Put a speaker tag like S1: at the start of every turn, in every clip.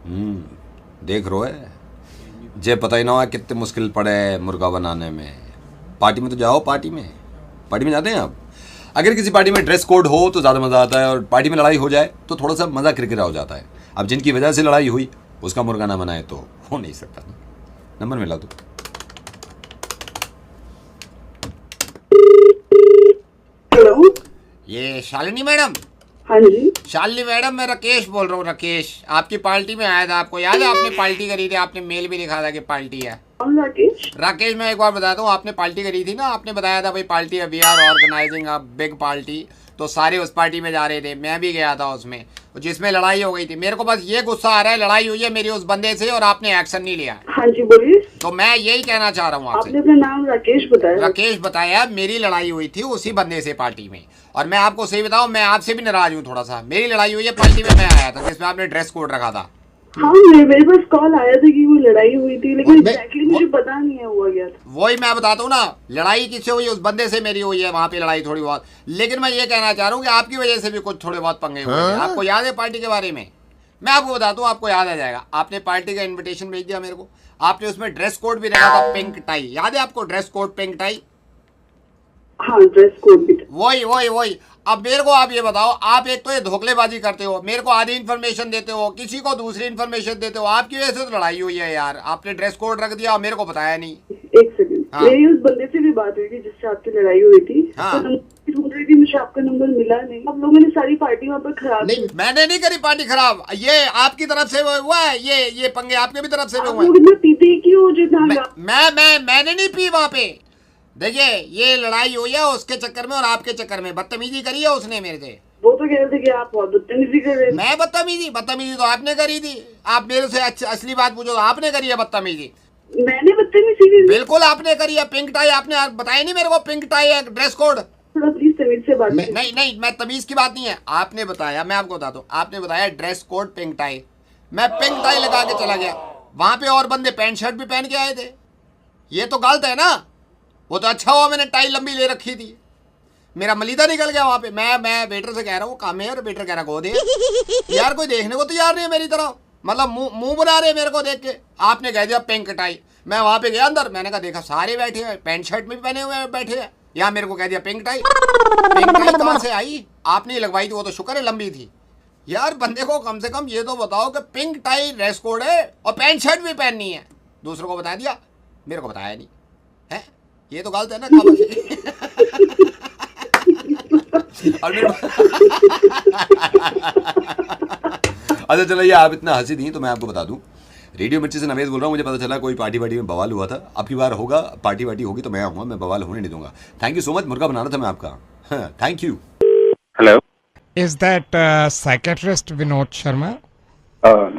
S1: देख रो है जे पता ही ना हुआ कितने मुश्किल पड़े मुर्गा बनाने में। पार्टी में तो जाओ, पार्टी में जाते हैं आप। अगर किसी पार्टी में ड्रेस कोड हो तो ज़्यादा मज़ा आता है, और पार्टी में लड़ाई हो जाए तो थोड़ा सा मज़ा किरकिरा हो जाता है। अब जिनकी वजह से लड़ाई हुई उसका मुर्गा ना बनाए तो हो नहीं सकता ना। नंबर मिला तो
S2: हेलो,
S1: ये शालिनी मैडम?
S2: हाँ जी।
S1: शालिनी मैडम, मैं राकेश बोल रहा हूँ। राकेश, आपकी पार्टी में आया था। आपको याद है आपने पार्टी करी थी? आपने मेल भी लिखा था कि पार्टी है।
S2: कौन राकेश?
S1: राकेश, मैं एक बार बताता हूँ, आपने पार्टी करी थी ना, आपने बताया था भाई पार्टी है, we are organising a big party. तो सारे उस पार्टी में जा रहे थे, मैं भी गया था उसमें, जिसमें लड़ाई हो गई थी। मेरे को बस ये गुस्सा आ रहा है, लड़ाई हुई है मेरी उस बंदे से और आपने एक्शन नहीं लिया।
S2: हाँ जी बोलिए।
S1: तो मैं यही कहना चाह रहा हूँ आपसे।
S2: आपने अपना नाम राकेश बताया?
S1: राकेश बताया। मेरी लड़ाई हुई थी उसी बंदे से पार्टी में, और मैं आपको सही बताऊं, मैं आपसे भी नाराज हूँ थोड़ा सा। मेरी लड़ाई हुई है पार्टी में, मैं आया था जिसमें आपने ड्रेस कोड रखा था।
S2: हाँ, मेरे पास कॉल आया था कि वो लड़ाई हुई थी, लेकिन एग्जैक्टली मुझे पता नहीं है हुआ क्या था।
S1: वही मैं बताता हूँ ना, लड़ाई किससे हुई? उस बंदे से मेरी हुई है, वहाँ पे लड़ाई थोड़ी बहुत। लेकिन मैं ये कहना चाह रहा हूँ कि आपकी वजह से भी कुछ थोड़े बहुत पंगे हुए थे। आपको याद है पार्टी के बारे में? मैं आपको बताता हूँ, आपको याद आ जाएगा। आपने पार्टी का इन्विटेशन भेज दिया मेरे को, आपने उसमें ड्रेस कोड भी रखा था, पिंक टाई। याद है आपको ड्रेस कोड पिंक टाई?
S2: हाँ, ड्रेस कोड भी था।
S1: वही। अब मेरे को आप ये बताओ, आप एक तो ये धोखलेबाजी करते हो, मेरे को आधी इन्फॉर्मेशन देते हो, किसी को दूसरी इन्फॉर्मेशन देते हो। आपकी वजह से तो लड़ाई हुई है यार। आपने ड्रेस कोड रख दिया और मेरे को बताया नहीं।
S2: एक सेकंड, मेरी उस बंदे से भी बात हुई थी जिससे आपकी लड़ाई हुई थी। तो ढूंढ रही थी, मुझे आपका नंबर मिला नहीं। आप लोगों ने सारी पार्टी वहाँ पर खराब
S1: नहीं, मैंने नहीं करी पार्टी खराब। ये आपकी तरफ से हुआ है, ये पंगे आपके भी तरफ से हुए हैं।
S2: आप पीते क्यों जितना?
S1: मैंने नहीं पी वहाँ पे। देखिए, ये लड़ाई हुई है उसके चक्कर में और आपके चक्कर में। बदतमीजी करी है उसने मेरे से।
S2: वो तो कह रहे थे कि आप बहुत बदतमीजी कर रहे थे।
S1: मैं बदतमीजी तो आपने करी थी। आप मेरे से असली बात पूछो तो आपने करी है बदतमीजी।
S2: मैंने बदतमीजी?
S1: बिल्कुल आपने करी है। पिंक टाई आपने बताया नहीं मेरे को, पिंक टाई है ड्रेस कोड।
S2: थोड़ा प्लीज तमीज से बात।
S1: नहीं, मैं तमीज की बात नहीं है। आपने बताया, मैं आपको बताता हूँ, आपने बताया ड्रेस कोड पिंक टाई। मैं पिंक टाई लगा के चला गया, वहां पे और बंदे पैंट शर्ट भी पहन के आए थे। ये तो गलत है ना। वो तो अच्छा हुआ मैंने टाई लंबी ले रखी थी, मेरा मलीदा निकल गया वहां पे। मैं वेटर से कह रहा हूँ काम है, और वेटर कह रहा गो दे। यार कोई देखने को तैयार नहीं है मेरी तरफ, मतलब मुंह बना रहे मेरे को देख के। आपने कह दिया पिंक टाई। मैं वहां पे गया अंदर, मैंने कहा देखा सारे बैठे हैं, पैंट शर्ट में भी पहने हुए बैठे हैं। यहाँ मेरे को कह दिया पिंक टाई। पिंक टाई कहाँ से आई? आपने लगवाई थी, वो तो शुक्र है लंबी थी। यार बंदे को कम से कम ये तो बताओ कि पिंक टाई ड्रेस कोड है और पैंट शर्ट भी पहननी है। दूसरों को बता दिया, मेरे को बताया नहीं है। ये तो गलत है ना। अच्छा चलो, ये आप इतना हंसी दी तो मैं आपको बता दूं, रेडियो मिर्ची से नवेश बोल रहा हूँ। मुझे पता चला कोई पार्टी में बवाल हुआ था। अब की बार होगा, पार्टी होगी तो मैं आऊँगा, मैं बवाल होने नहीं दूंगा। Thank you so much. मुर्गा बनाना था मैं आपका। Thank you.
S3: Hello.
S4: Is that psychiatrist Vinod Sharma?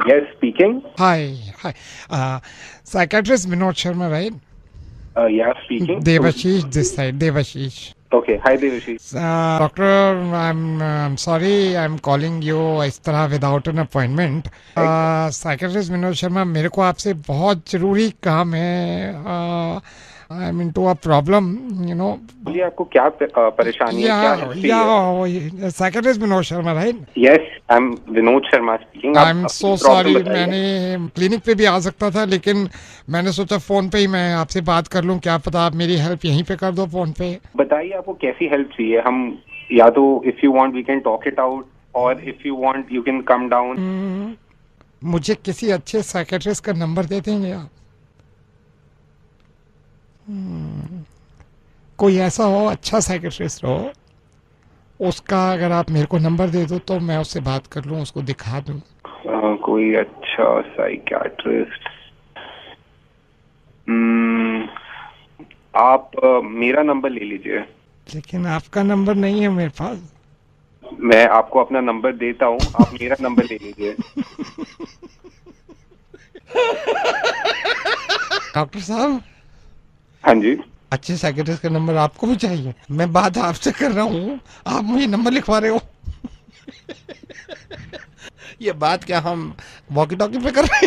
S3: Yes, speaking.
S4: Hi. Psychiatrist Vinod Sharma, right?
S3: Yeah, speaking.
S4: Devashish this side, Devashish.
S3: Okay, hi Devashish.
S4: Doctor, I'm sorry I'm calling you इस तरह without an appointment. Psychiatrist Vinod Sharma, मेरे को आपसे बहुत जरूरी काम है। I'm into a problem, you know.
S3: बोलिए आपको क्या परेशानी है, क्या
S4: Yeah, Psychiatrist Vinod Sharma, right?
S3: Yes, I'm Vinod Sharma speaking.
S4: I'm so sorry, मैंने क्लिनिक पे भी आ सकता था, लेकिन मैंने सोचा फोन पे ही मैं आपसे बात कर लूं। क्या पता आप मेरी हेल्प यहीं पे कर दो फोन पे।
S3: बताइए आपको कैसी हेल्प चाहिए। हम या तो if you want we can talk it out, or if you want you can come down.
S4: मुझे किसी अच्छे साइकियाट्रिस्ट का नंबर दे देंगे आप? कोई ऐसा हो, अच्छा साइकियाट्रिस्ट हो, उसका अगर आप मेरे को नंबर दे दो तो मैं उससे बात कर लूं, उसको दिखा दूं।
S3: कोई अच्छा साइकियाट्रिस्ट। आप मेरा नंबर ले लीजिए।
S4: लेकिन आपका नंबर नहीं है मेरे पास।
S3: मैं आपको अपना नंबर देता हूँ, आप मेरा नंबर ले लीजिए।
S4: डॉक्टर साहब।
S3: हाँ जी।
S4: अच्छे साइकियाट्रिस्ट का नंबर आपको भी चाहिए? मैं बात आपसे कर रहा हूँ, आप मुझे नंबर लिखवा रहे हो। ये बात क्या हम वॉकी टॉकी पे कर रहे हैं?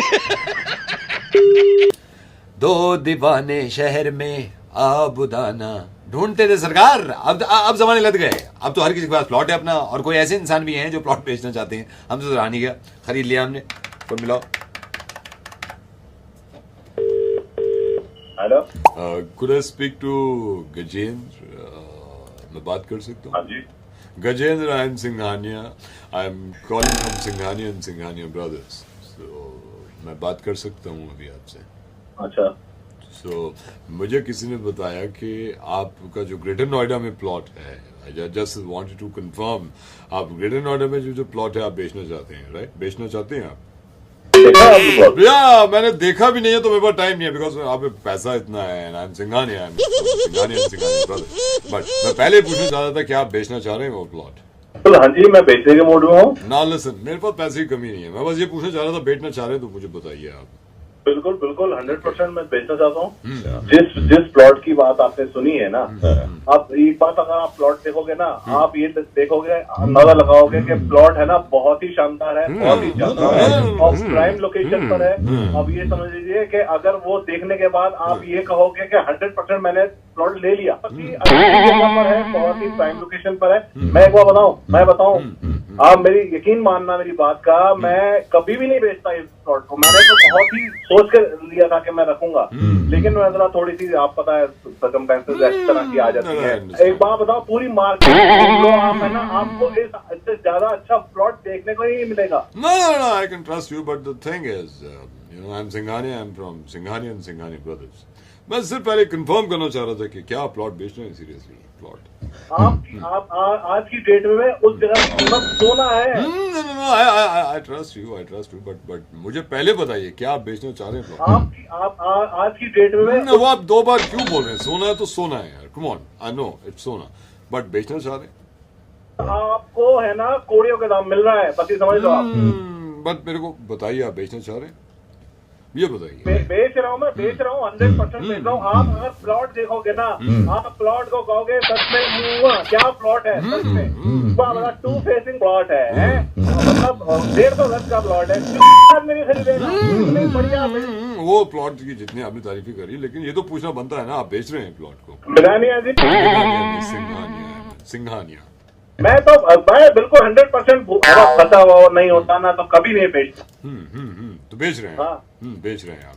S1: दो दीवाने शहर में आबुदाना ढूंढते थे सरकार। अब जमाने लग गए। अब तो हर किसी के पास प्लॉट है अपना, और कोई ऐसे इंसान भी हैं जो प्लॉट बेचना चाहते हैं। हमसे तो रहा नहीं गया, खरीद लिया हमने। फोन मिलाओ।
S5: Could I speak to Gajendra? मैं बात कर सकता हूँ?
S6: हाँ जी।
S5: Gajendra, I am Singhania. I am calling from Singhania and Singhania Brothers. So मैं बात कर सकता हूँ अभी आपसे?
S6: अच्छा।
S5: So मुझे किसी ने बताया कि आपका जो ग्रेटर नोएडा में प्लॉट है, I just wanted to confirm, आप ग्रेटर नोएडा में जो प्लॉट है आप बेचना चाहते हैं, राइट? बेचना चाहते हैं आप?
S6: देखा आपकी बात?
S5: या मैंने देखा भी नहीं है तो मेरे पास टाइम नहीं है, बिकॉज आप पैसा इतना है and I'm Singhania, बट मैं पहले ही पूछना चाहता था कि आप बेचना चाह रहे हैं वो प्लॉट?
S6: तो हाँ जी, मैं बेचने के मूड में हूँ।
S5: ना लिसन, मेरे पास पैसे की कमी नहीं है, मैं बस ये पूछना चाह रहा था, बेचना चाह रहे हैं तो मुझे बताइए आप।
S6: बिल्कुल बिल्कुल 100% मैं बेचना चाहता हूँ। जिस प्लॉट की बात आपने सुनी है ना, आप एक बात अगर आप प्लॉट देखोगे ना, आप ये देखोगे, अंदाजा लगाओगे कि प्लॉट है ना बहुत ही शानदार है, बहुत ही शानदार है और प्राइम लोकेशन पर है। अब ये समझ लीजिए कि अगर वो देखने के बाद आप ये कहोगे कि 100% मैंने प्लॉट ले लिया, अच्छी जगह पर है, बहुत ही प्राइम लोकेशन पर है। मैं एक बार बताऊं, आप मेरी यकीन मानना मेरी बात का, मैं कभी भी नहीं बेचता इस प्लॉट को। मैंने तो बहुत ही सोच कर लिया था कि मैं रखूंगा, लेकिन मैं जरा थोड़ी सी, आप पता है सर्कमस्टेंसेस इस तरह की आ जाती है। एक बात बताओ, पूरी मार्केट आप है ना, आपको इससे ज्यादा अच्छा प्लॉट देखने को ही नहीं मिलेगा।
S5: No, I can trust you, but the thing is, I'm Singhania, I'm from Singhania and Singhania Brothers. मैं सिर्फ पहले कंफर्म करना चाह रहा था कि क्या आप प्लॉट बेच रहे हैं सीरियसली प्लॉट?
S6: आप आज की डेट में उस जगह की कीमत सोना है।
S5: I trust you, but मुझे पहले बताइए क्या आप बेचना चाह रहे हैं प्लॉट?
S6: आप आज की डेट में
S5: वो आप दो बार क्यों बोल रहे हैं? सोना है तो सोना है यार, come on, I know it's सोना, बट बेचना चाह रहे हैं?
S6: आपको है ना कोड़ियों का दाम मिल रहा है, बस ये समझ लो आप।
S5: बट मेरे को बताइए आप बेचना चाह रहे हैं, ये बताइए।
S6: बेच रहा हूँ, मैं बेच रहा हूँ, 100% बेच रहा हूँ। आप अगर प्लॉट देखोगे ना, आप प्लॉट को कहोगे सच में क्या प्लॉट है, सच में 2 फेसिंग प्लॉट है, मतलब 150 गज का प्लॉट है। नहीं खरीदेगा, बढ़िया।
S5: वो प्लॉट की जितनी आपने तारीफी करी, लेकिन ये तो पूछना बनता है ना, आप बेच रहे हैं प्लॉट को? सिंघानिया।
S6: मैं बिल्कुल 100% फंसा हुआ नहीं होता ना, तो कभी नहीं बेचता।
S5: तो बेच रहे हैं?
S6: हाँ।
S5: बेच रहे हैं आप।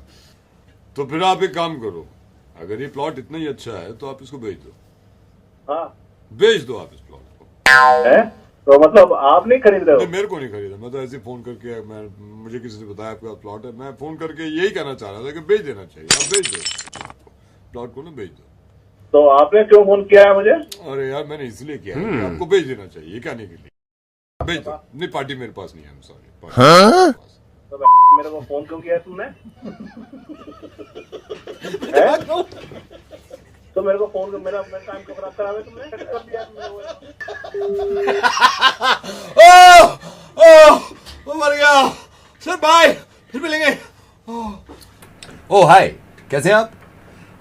S5: तो फिर आप एक काम करो, अगर ये प्लॉट इतना ही अच्छा है तो आप इसको बेच दो।
S6: हाँ,
S5: बेच दो आप इस प्लॉट को।
S6: है तो मतलब आप नहीं खरीद रहे हो?
S5: मेरे को नहीं खरीदा, मैं तो ऐसे फोन करके, मुझे किसी ने बताया आपका प्लॉट है, मैं फोन करके यही कहना चाह रहा था कि बेच देना चाहिए। आप बेच दो प्लॉट को ना, बेच दो।
S6: तो आपने क्यों फोन किया है मुझे?
S5: अरे यार, मैंने इसलिए किया है कि आपको बेच देना चाहिए, कहने के लिए। बेच दो। नहीं, पार्टी मेरे पास नहीं है, सॉरी।
S6: तो मेरे को फोन क्यों किया है तुमने? तो मेरे को फोन मेरा टाइम को खराब करा तुमने कर दिया
S1: मर गया सर, बाय, फिर मिलेंगे।
S7: ओ हाय, कैसे हैं आप?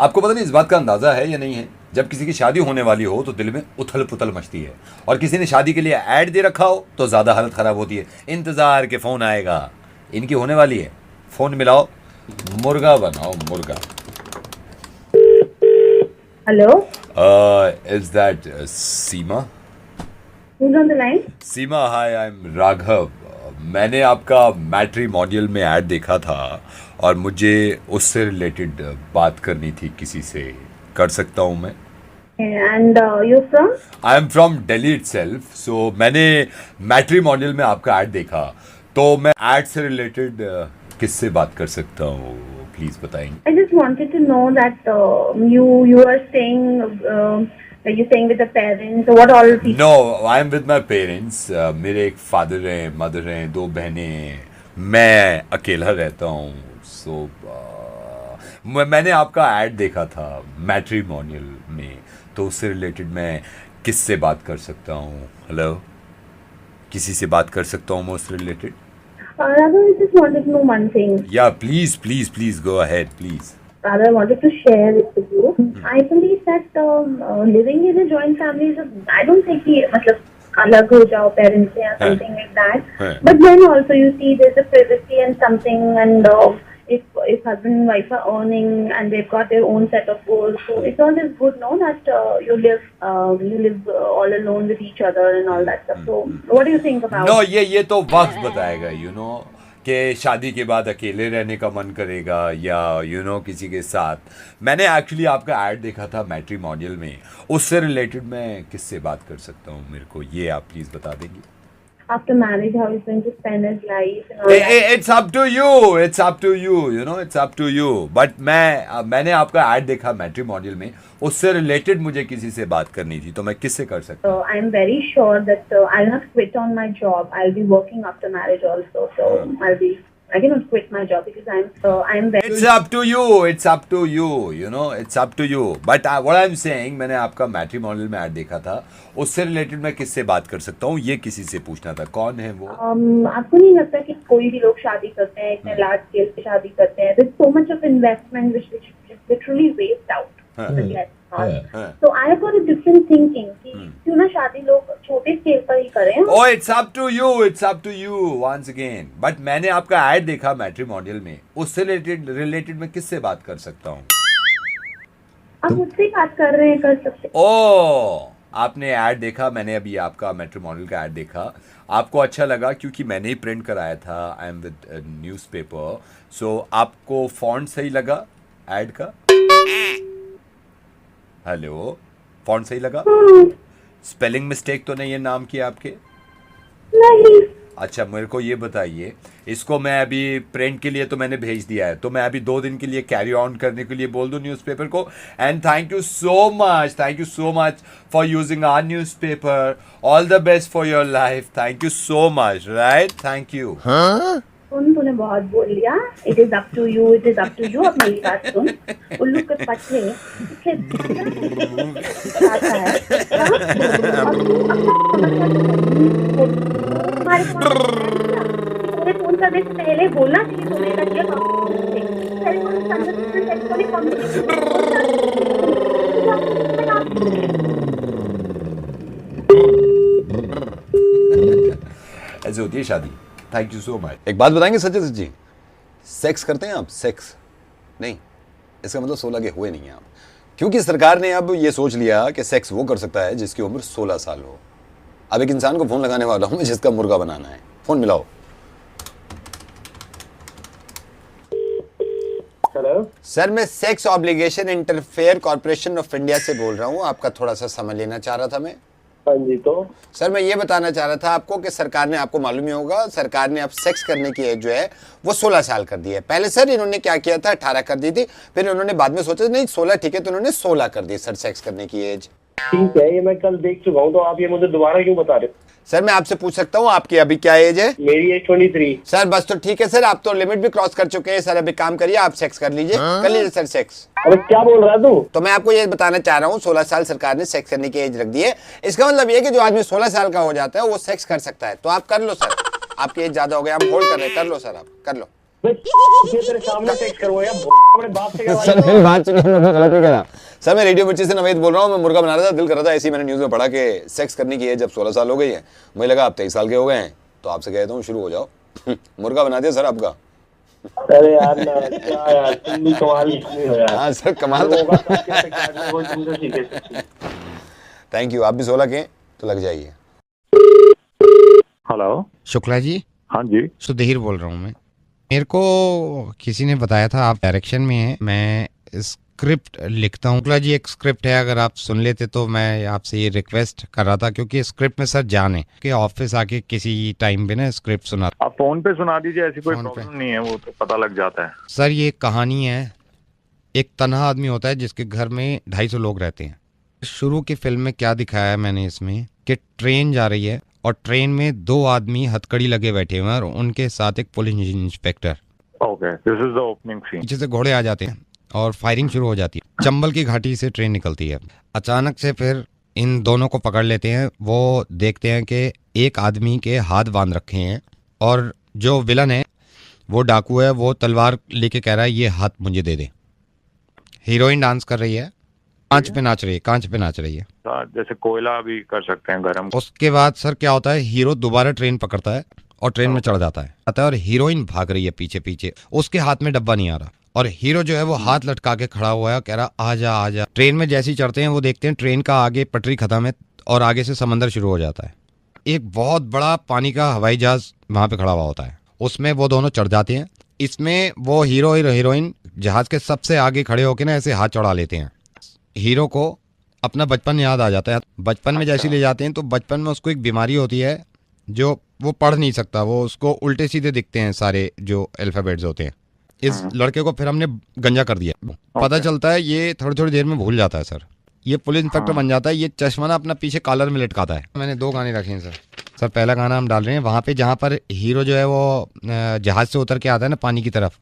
S7: आपको पता नहीं इस बात का अंदाजा है या नहीं है, जब किसी की शादी होने वाली हो तो दिल में उथल पुथल मचती है, और किसी ने शादी के लिए ऐड दे रखा हो तो ज्यादा हालत खराब होती है। इंतजार के फोन आएगा, इनकी होने वाली है, फोन मिलाओ, मुर्गा बनाओ मुर्गा।
S2: Hello,
S7: is that Seema?
S2: who's on the line?
S7: Seema, hi, I am Raghav. मैंने आपका मैट्रिमोनियल में ऐड देखा था और मुझे उससे रिलेटेड बात करनी थी किसी से, कर सकता हूँ मैं?
S2: And you from?
S7: I am from Delhi itself. So मैंने मैट्रिमोनियल में आपका ऐड देखा, तो मैं ऐड से रिलेटेड किससे बात कर सकता हूँ, प्लीज बताएंगे?
S2: I just wanted to know that you are staying you're staying with the parents. So what all people?
S7: No, I am with my parents. मेरे एक फादर हैं, मदर हैं, 2 बहनें हैं, मैं अकेला रहता हूँ। सो मैंने आपका ऐड देखा था मैट्रिमोनियल में, तो उससे रिलेटेड मैं किससे बात कर सकता हूँ? हेलो, किसी से बात कर सकता हूँ मैं उससे related?
S2: Rather, I just wanted to know one thing.
S7: या please go ahead please.
S2: Rather, I wanted to share it with you. I believe that living in a joint family is I don't think कि मतलब अलग हो जाओ parents से या something like that. But then also you see there's a privacy and something, and if husband and wife are earning and they've got their own set of goals, so it's always good, no, that you live all alone with each other and all that stuff. So what do you think about?
S7: No, ये तो वक्त बताएगा, कि शादी के बाद अकेले रहने का मन करेगा या किसी के साथ। मैंने एक्चुअली आपका ऐड देखा था मैट्रिमोनियल में, उससे रिलेटेड मैं किससे बात कर सकता हूँ, मेरे को ये आप प्लीज़ बता देंगी?
S2: After marriage, how he's going to spend his life and all that.
S7: It's up to you, it's up to you, it's up to you. But मैंने आपका ऐड देखा मैट्रिमोनियल में, उससे रिलेटेड मुझे किसी से बात करनी थी, तो मैं किससे कर सकता हूँ?
S2: I'm very sure that I'll not quit on my job. I'll be working after marriage also. So I cannot quit my job because I'm very.
S7: It's up to you, it's up to you, it's up to you. But what I'm saying, मैंने आपका matrimonial में add देखा था, उससे related मैं किससे बात कर सकता हूँ, ये किसी से पूछना था। कौन है वो?
S2: आपको नहीं लगता कि कोई भी लोग शादी करते हैं, इतने लार्ज स्केल पे शादी करते हैं, there's so much of investment which literally waste out. So I have got a different thinking कि क्यों ना शादी लोग छोटे स्केल पर ही करें।
S7: Oh, it's up to you, it's up to you once again. But मैंने आपका ऐड देखा मैट्रिमोनियल में, उससे रिलेटेड मैं किससे बात कर सकता हूँ?
S2: आप मुझसे बात कर रहे हैं, कर सकते हैं।
S7: ओह, आपने ऐड देखा, मैंने अभी आपका मैट्रिमोनियल का ऐड देखा, आपको अच्छा लगा क्योंकि मैंने ही प्रिंट कराया था, आई एम विद न्यूज़पेपर, सो आपको फॉन्ट सही लगा ऐड का? हेलो, फॉन्ट सही लगा? स्पेलिंग मिस्टेक तो नहीं है नाम की आपके?
S2: नहीं।
S7: अच्छा, मेरे को ये बताइए, इसको मैं अभी प्रिंट के लिए तो मैंने भेज दिया है, तो मैं अभी 2 दिन के लिए कैरी ऑन करने के लिए बोल दूं न्यूज़पेपर को? And thank you so much for using our newspaper, all the best for your life, thank you so much, right, thank you.
S2: तूने बहुत बोल लिया, it is up to you, अब मेरी बात सुन, उल्लू के पट्टे आता है, तुम्हारे फोन करने से पहले बोलना चाहिए तुम्हें लगे
S7: ऐसे होती है शादी। Thank you so much.
S8: एक बात बताएंगे सच्ची सच्ची, सेक्स करते हैं आप? सेक्स नहीं, इसका मतलब 16 के हुए नहीं हैं आप, क्योंकि सरकार ने अब ये सोच लिया कि सेक्स वो कर सकता है जिसकी उम्र 16 साल हो। अब एक इंसान को फोन लगाने वाला हूं जिसका मुर्गा बनाना है, फोन मिलाओ।
S6: हेलो
S8: सर, मैं sex obligation interfere corporation of India से बोल रहा हूँ, आपका थोड़ा सा समय लेना चाह रहा था मैं।
S6: हाँ जी, तो
S8: सर मैं ये बताना चाह रहा था आपको कि सरकार ने, आपको मालूम ही होगा, सरकार ने अब सेक्स करने की एज जो है वो 16 साल कर दी है। पहले सर इन्होंने क्या किया था, 18 कर दी थी, फिर इन्होंने बाद में सोचा नहीं 16 ठीक है, तो उन्होंने 16 कर दी सर सेक्स करने की एज।
S6: ठीक है, ये मैं कल देख चुका हूँ, तो आप ये मुझे दोबारा क्यों बता रहे हो?
S8: सर मैं आपसे पूछ सकता हूँ आपकी अभी क्या एज है?
S6: मेरी एज 23।
S8: सर बस तो ठीक है सर, आप तो लिमिट भी क्रॉस कर चुके हैं सर। अभी काम करिए, आप सेक्स कर लीजिए, कर लीजिए सर सेक्स।
S6: अबे क्या बोल रहा है तू?
S8: तो मैं आपको ये बताना चाह रहा हूँ, 16 साल सरकार ने सेक्स करने की एज रख दी है। इसका मतलब ये कि जो आदमी 16 साल का हो जाता है वो सेक्स कर सकता है, तो आप कर लो सर। आपकी एज ज्यादा हो गई, हम होल्ड कर रहे हैं, कर लो सर, आप कर लो।
S6: तेरे सामने सेक्स करो यार, अपने बाप से
S8: सर मेरी बात सुनिए, मैं गलत नहीं करा सर। मैं रेडियो मिर्ची से नवेद बोल रहा हूँ, मैं मुर्गा बना रहा था, दिल कर रहा था, ऐसी मैंने न्यूज़ में पढ़ा कि सेक्स करने की एज जब 16 साल हो गई है, मुझे लगा आप 23 साल के हो गए हैं, तो आपसे कहता हूँ शुरू हो जाओ। मुर्गा बना दिया सर आपका।
S6: अरे यार ना, क्या यार, तुम भी कमाल नहीं हो यार।
S8: हाँ सर कमाल तो
S6: होगा, कैसे काटना है वो तुमसे सीखे।
S8: थैंक यू, आप भी 16 के तो लग जाइए।
S6: हेलो
S9: शुक्ला जी।
S6: हाँ जी,
S9: सुधीर बोल रहा हूँ मैं। मेरे को किसी ने बताया था आप डायरेक्शन में हैं, मैं स्क्रिप्ट लिखता हूँ। शुक्ला जी एक स्क्रिप्ट है, अगर आप सुन लेते तो मैं आपसे ये रिक्वेस्ट कर रहा था, क्योंकि स्क्रिप्ट में सर जान है कि ऑफिस आके किसी टाइम पे ना स्क्रिप्ट सुना।
S6: आप फोन पे सुना दीजिए, ऐसी कोई
S9: फोन पे।
S6: प्रॉब्लम नहीं है, वो तो पता लग जाता है।
S9: सर ये कहानी है, एक तन्हा आदमी होता है जिसके घर में 250 लोग रहते हैं। शुरू की फिल्म में क्या दिखाया है मैंने इसमें कि ट्रेन जा रही है और ट्रेन में 2 आदमी हथकड़ी लगे बैठे हुए हैं और उनके साथ एक police inspector.
S6: Okay, this is the opening scene.
S9: पीछे से घोड़े आ जाते हैं और फायरिंग शुरू हो जाती है। चंबल की घाटी से ट्रेन निकलती है। अचानक से फिर इन दोनों को पकड़ लेते हैं। वो देखते हैं कि एक आदमी के हाथ बांध रखे हैं और जो विलन है वो डाकू है, वो तलवार लेके कह रहा है ये हाथ मुझे दे दे। हीरोइन डांस कर रही है, कांच पे नाच रही है, कांच पे नाच रही है।
S6: जैसे कोयला भी कर सकते हैं गरम।
S9: उसके बाद सर क्या होता है, हीरो दोबारा ट्रेन पकड़ता है और ट्रेन में चढ़ जाता है और हीरोइन भाग रही है पीछे पीछे। उसके हाथ में डब्बा नहीं आ रहा और हीरो जो है वो हाथ लटका के खड़ा हुआ है, कह रहा आजा आजा। ट्रेन में जैसे ही चढ़ते हैं वो देखते हैं ट्रेन का आगे पटरी खत्म है और आगे से समंदर शुरू हो जाता है। एक बहुत बड़ा पानी का हवाई जहाज वहां पे खड़ा हुआ होता है। उसमें वो दोनों चढ़ जाते हैं। इसमें वो हीरो और हीरोइन जहाज के सबसे आगे खड़े होकर ना ऐसे हाथ चढ़ा लेते हैं। हीरो को अपना बचपन याद आ जाता है। बचपन में जैसे ले जाते हैं तो बचपन में उसको एक बीमारी होती है जो वो पढ़ नहीं सकता, वो उसको उल्टे सीधे दिखते हैं सारे जो अल्फ़ाबेट्स होते हैं। इस लड़के को फिर हमने गंजा कर दिया। पता चलता है ये थोड़ी थोड़ी देर में भूल जाता है सर। ये पुलिस इंस्पेक्टर बन जाता है। ये चश्मा ना अपना पीछे कॉलर में लटकाता है। मैंने 2 गाने रखे हैं सर। सर पहला गाना हम डाल रहे हैं वहाँ पे जहाँ पर हीरो जो है वो जहाज से उतर के आता है ना पानी की तरफ।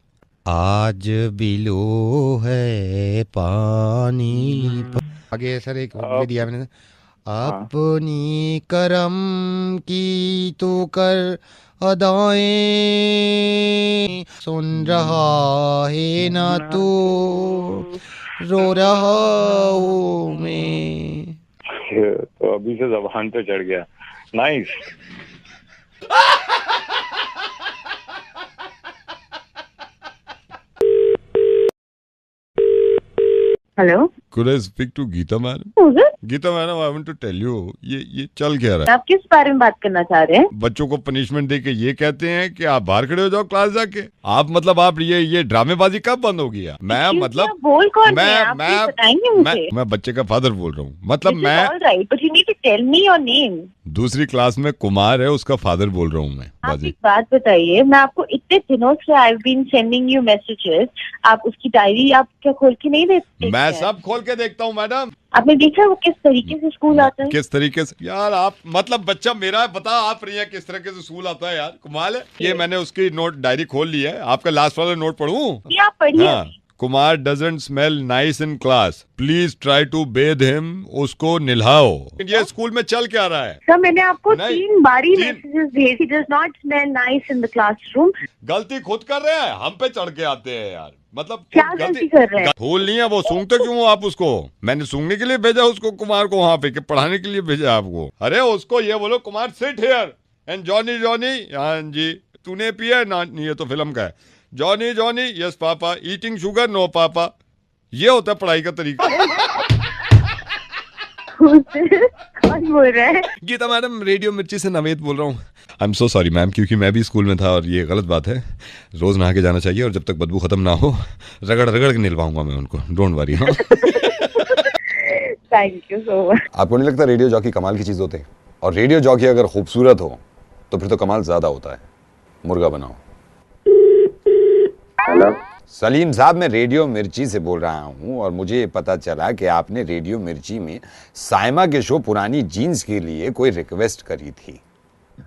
S9: आज बिलो है पानी आगे सर एक भी दिया मैंने। अपनी करम की तो कर अदाएं सुन रहा है ना तू रो रहा हूँ मैं।
S10: तो अभी से ज़बान पे चढ़ गया। Nice.
S2: Hello,
S5: Could I speak to Geeta madam? Geeta madam, I want to tell you, ये चल क्या रहा है?
S2: आप किस बारे में बात करना चाह रहे हैं?
S5: बच्चों को पनिशमेंट दे के ये कहते हैं कि आप बाहर खड़े हो जाओ क्लास जाके। आप मतलब आप ये ड्रामेबाजी कब बंद होगी? मैं मतलब
S2: बोल कौन
S5: मैं
S2: है? आप
S5: मैं
S2: बताएंगे मुझे?
S5: मैं बच्चे का फादर बोल रहा हूँ। मतलब मैं
S2: right, but you need to tell me your name.
S5: दूसरी क्लास में कुमार है, उसका फादर बोल रहा हूँ मैं।
S2: आप एक बात बताइए, मैं आपको इतने दिनों से I have been sending you messages, आप उसकी डायरी आप क्या खोल के नहीं देखते?
S5: मैं सब खोल के देखता हूँ मैडम।
S2: आपने देखा वो किस तरीके से स्कूल आता है?
S5: किस तरीके से यार? आप मतलब बच्चा मेरा है, बता आप रही हैं किस तरीके से स्कूल आता है यार। कमाल है। ये मैंने उसकी नोट डायरी खोल ली है। आपका लास्ट वाला नोट पढ़ूं?
S2: आप पढ़िए।
S5: हाँ। Kumar doesn't smell nice in class, please try to bathe him. उसको निल्हाओ। ये स्कूल में चल क्या रहा है?
S2: सर मैंने आपको 3 बारी मैसेजेस भेजे। He does not smell nice in the classroom।
S5: गलती खुद कर रहे हैं, हम पे चढ़ के आते हैं यार। मतलब
S2: क्या गलती कर रहे हैं?
S5: फूल नहीं है वो। सूंघते क्यों हो आप उसको? मैंने सूंघने के लिए भेजा उसको, कुमार को वहाँ पे, कि पढ़ाने के लिए भेजा आपको? अरे उसको ये बोलो Kumar sit here and Johnny Johnny. हाँ जी, तूने पिया ना? ये तो फिल्म का है। Johnny Johnny yes papa, eating sugar no papa. ये होता है पढ़ाई का तरीका।
S2: कौन बोल रहा है?
S5: गीता मैडम, रेडियो मिर्ची से नवेद बोल रहा हूँ। I am so sorry ma'am, क्योंकि मैं भी स्कूल में था और ये गलत बात है। रोज नहा के जाना चाहिए और जब तक बदबू खत्म ना हो रगड़ रगड़ के निलवाऊंगा मैं उनको। Don't worry. हाँ
S2: थैंक यू सो मच।
S8: आपको नहीं लगता रेडियो जॉकी कमाल की चीज होते हैं? और रेडियो जॉकी अगर खूबसूरत हो तो फिर तो कमाल ज्यादा होता है। मुर्गा बनाओ।
S6: हेलो
S8: सलीम साहब, मैं रेडियो मिर्ची से बोल रहा हूं और मुझे ये पता चला कि आपने रेडियो मिर्ची में साइमा के शो पुरानी जीन्स के लिए कोई रिक्वेस्ट करी थी।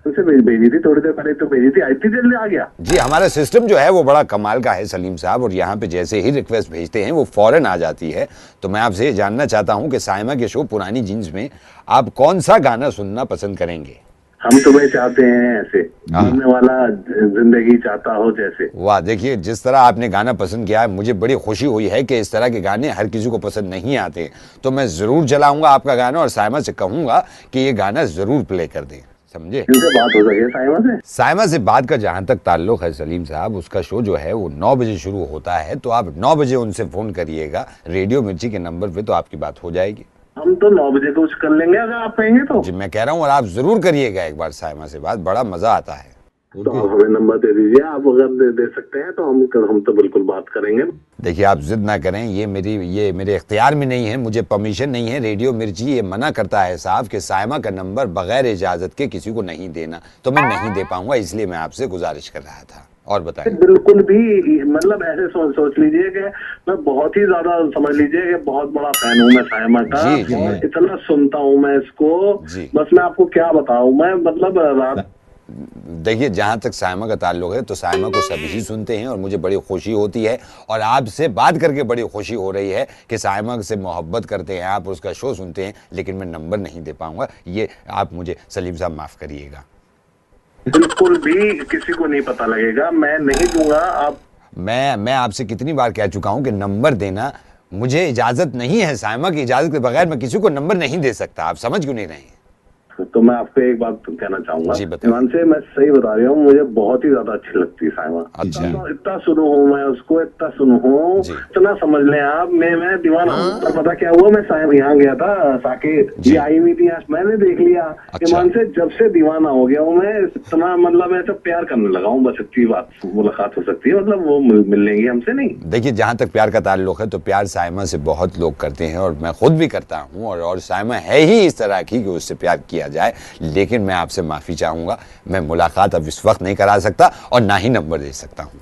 S6: तुझसे भेजी थी थोड़ी देर पहले, तो भेजी थी, इतनी जल्दी आ गया?
S8: जी, हमारा सिस्टम जो है वो बड़ा कमाल का है सलीम साहब, और यहाँ पे जैसे ही रिक्वेस्ट भेजते हैं वो फौरन आ जाती है। तो मैं आपसे जानना चाहता हूँ कि साइमा के शो पुरानी जीन्स में आप कौन सा गाना सुनना पसंद करेंगे?
S6: हम तुम्हें चाहते हैं ऐसे, जीने वाला जिंदगी चाहता हो जैसे।
S8: वाह, देखिए जिस तरह आपने गाना पसंद किया है, मुझे बड़ी खुशी हुई है कि इस तरह के गाने हर किसी को पसंद नहीं आते। तो मैं जरूर चलाऊंगा आपका गाना और साइमा से कहूंगा कि ये गाना जरूर प्ले कर दें, समझे?
S6: इनसे बात हो सके साइमा से?
S8: साइमा से बात का जहां तक ताल्लुक है सलीम साहब, उसका शो जो है वो 9 बजे शुरू होता है। तो आप 9 बजे उनसे फोन करिएगा रेडियो मिर्ची के नंबर पे, तो आपकी बात हो जाएगी।
S6: हम तो 9 बजे कुछ कर लेंगे अगर आप कहेंगे तो।
S8: जी मैं कह रहा हूँ, और आप जरूर करिएगा एक बार साइमा से बात, बड़ा मजा आता है।
S6: तो हमें नंबर दे दीजिए, आप अगर दे सकते हैं तो हम तो बिल्कुल बात करेंगे।
S8: देखिए आप जिद ना करें, ये मेरे इख्तियार में नहीं है, मुझे परमिशन नहीं है। रेडियो मिर्ची ये मना करता है साहब कि साइमा का नंबर बगैर इजाजत के किसी को नहीं देना, तो मैं नहीं दे पाऊंगा, इसलिए मैं आपसे गुजारिश कर रहा था। और बताएं।
S6: बिल्कुल भी मतलब ऐसे सोच लीजिए कि मैं बहुत ही ज्यादा समझ लीजिए कि बहुत बड़ा फैन हूँ मैं साइमा का। इतना सुनता हूँ मैं इसको, बस मैं आपको क्या बताऊँ। मैं मतलब रात
S8: देखिए, जहां तक साइमा का ताल्लुक है तो साइमा को सभी ही सुनते हैं और मुझे बड़ी खुशी होती है, और आपसे बात करके बड़ी खुशी हो रही है कि साइमा से मोहब्बत करते हैं आप, उसका शो सुनते हैं, लेकिन मैं नंबर नहीं दे पाऊंगा। ये आप मुझे सलीम साहब माफ करिएगा।
S6: बिल्कुल भी किसी को नहीं पता लगेगा, मैं नहीं दूंगा। आप
S8: मैं आपसे कितनी बार कह चुका हूं कि नंबर देना मुझे इजाजत नहीं है। साइमा की इजाजत के बगैर मैं किसी को नंबर नहीं दे सकता। आप समझ क्यों नहीं रहे?
S6: तो मैं आपको एक बात कहना चाहूंगा,
S8: जी, बताइए।
S6: ईमान से मैं सही बता रही हूँ, मुझे बहुत ही ज्यादा अच्छी लगती है साइमा।
S8: अच्छा।
S6: इतना सुनो हूँ मैं उसको, इतना सुनो हूँ,
S8: जी।
S6: इतना समझ लें आप, मैं दीवाना हूँ। तो पता क्या हुआ, मैं साइमा यहाँ गया था साकेत,
S8: जी।
S6: ये आई हुई थी, मैंने देख लिया।
S8: अच्छा।
S6: ईमान से जब से दीवाना हो गया हूँ मैं, इतना मतलब ऐसा प्यार करने लगा हूँ, बस इतनी बात मुलाकात हो सकती है, मतलब वो मिल लेंगी हमसे नहीं।
S8: देखिए, जहाँ तक प्यार का ताल्लुक है तो प्यार साइमा से बहुत लोग करते हैं और मैं खुद भी करता हूँ, और साइमा है ही इस तरह की कि उससे प्यार किया जाए। लेकिन मैं आपसे माफ़ी चाहूँगा, मैं मुलाकात अब इस वक्त नहीं करा सकता और ना ही नंबर दे सकता हूँ।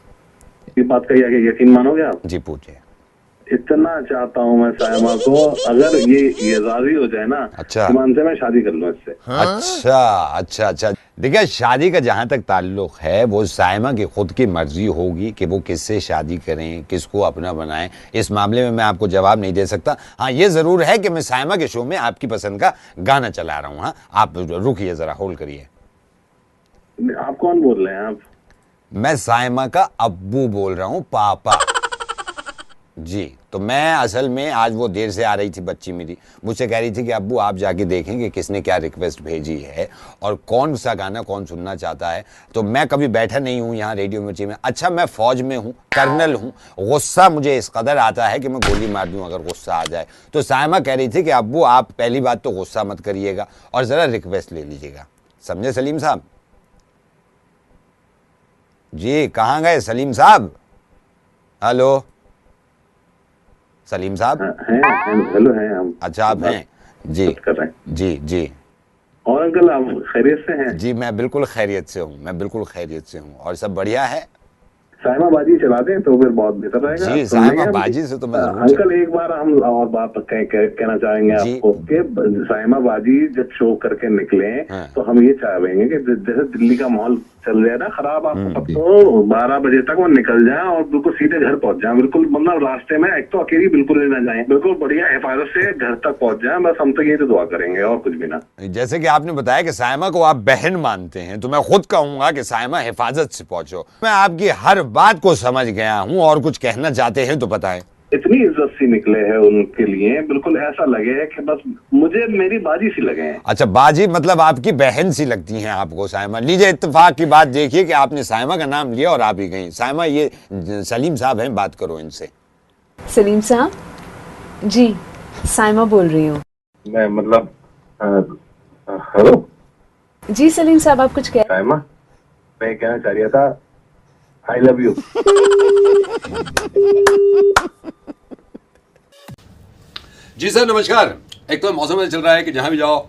S6: ये बात कही आगे यकीन मानोगे आप?
S8: जी, पूछिए।
S6: इतना चाहता हूँ मैं साइमा को, अगर ये राजी हो जाए ना,
S8: अच्छा।
S6: ईमान से मैं शादी कर लूँ इससे।
S8: अच्छा। देखिए, शादी का जहां तक ताल्लुक है वो साइमा की खुद की मर्जी होगी कि वो किससे शादी करें, किसको अपना बनाएं। इस मामले में मैं आपको जवाब नहीं दे सकता। हाँ, ये जरूर है कि मैं साइमा के शो में आपकी पसंद का गाना चला रहा हूँ। हाँ, आप रुकिए, जरा होल्ड करिए।
S6: आप कौन बोल रहे हैं आप?
S8: मैं साइमा का अब्बू बोल रहा हूँ, पापा जी। तो मैं असल में आज वो देर से आ रही थी बच्ची मेरी, मुझसे कह रही थी कि अब्बू आप जाके देखें कि किसने क्या रिक्वेस्ट भेजी है और कौन सा गाना कौन सुनना चाहता है। तो मैं कभी बैठा नहीं हूँ यहाँ रेडियो मिर्ची में। अच्छा, मैं फौज में हूँ, कर्नल हूँ, गुस्सा मुझे इस कदर आता है कि मैं गोली मार दूँ अगर गुस्सा आ जाए। तो साइमा कह रही थी कि अब्बू आप पहली बात तो गुस्सा मत करिएगा और ज़रा रिक्वेस्ट ले लीजिएगा। समझे सलीम साहब? जी, कहाँ गए सलीम साहब? हेलो सलीम साहब?
S6: हेलो हैं हम।
S8: अच्छा, आप हैं जी?
S6: कर रहे हैं
S8: जी।
S6: और अंकल आप खैरियत से हैं?
S8: जी, मैं बिल्कुल खैरियत से हूँ, मैं बिल्कुल खैरियत से हूँ और सब बढ़िया है।
S6: साइमा बाजी चला दें तो फिर बहुत बेहतर रहेगा।
S8: जी, साइमा बाजी से तो मैं जरूर
S6: अंकल एक बार हम और बात कहना चाहेंगे आपको कि साइमा बाजी जब शो करके निकले तो हम ये चाहेंगे कि जैसे दिल्ली का माहौल चल रहा है ना खराब, आपको तो 12 बजे तक वो निकल जाए और बिल्कुल सीधे घर पहुंच जाए, बिल्कुल मतलब रास्ते में एक तो अकेली बिल्कुल नहीं ना जाए, बिल्कुल बढ़िया हिफाजत से घर तक पहुंच जाए। बस हम तो ये तो दुआ करेंगे और कुछ भी ना।
S8: जैसे कि आपने बताया कि साइमा को आप बहन मानते हैं, तो मैं खुद कहूंगा कि साइमा हिफाजत से पहुंचो। मैं आपकी हर बात को समझ गया हूं और कुछ कहना चाहते हैं तो बताएं।
S6: इतनी इज्जत सी निकले हैं उनके लिए, बिल्कुल ऐसा लगे कि बस मुझे मेरी बाजी सी लगे हैं।
S8: अच्छा, बाजी मतलब आपकी बहन सी लगती हैं आपको साइमा। लीजिए, इत्तेफाक की बात देखिए कि आपने साइमा का नाम लिया और आप ही गई। साइमा, ये सलीम साहब हैं, बात करो इनसे।
S11: सलीम साहब जी, साइमा बोल रही हूँ
S6: मैं मतलब हेलो
S11: जी। सलीम साहब आप कुछ कह?
S6: साइमा, मैं कहना चाह रहा था आई लव यू।
S5: जी सर, नमस्कार। एक तो मौसम में चल रहा है कि जहां भी जाओ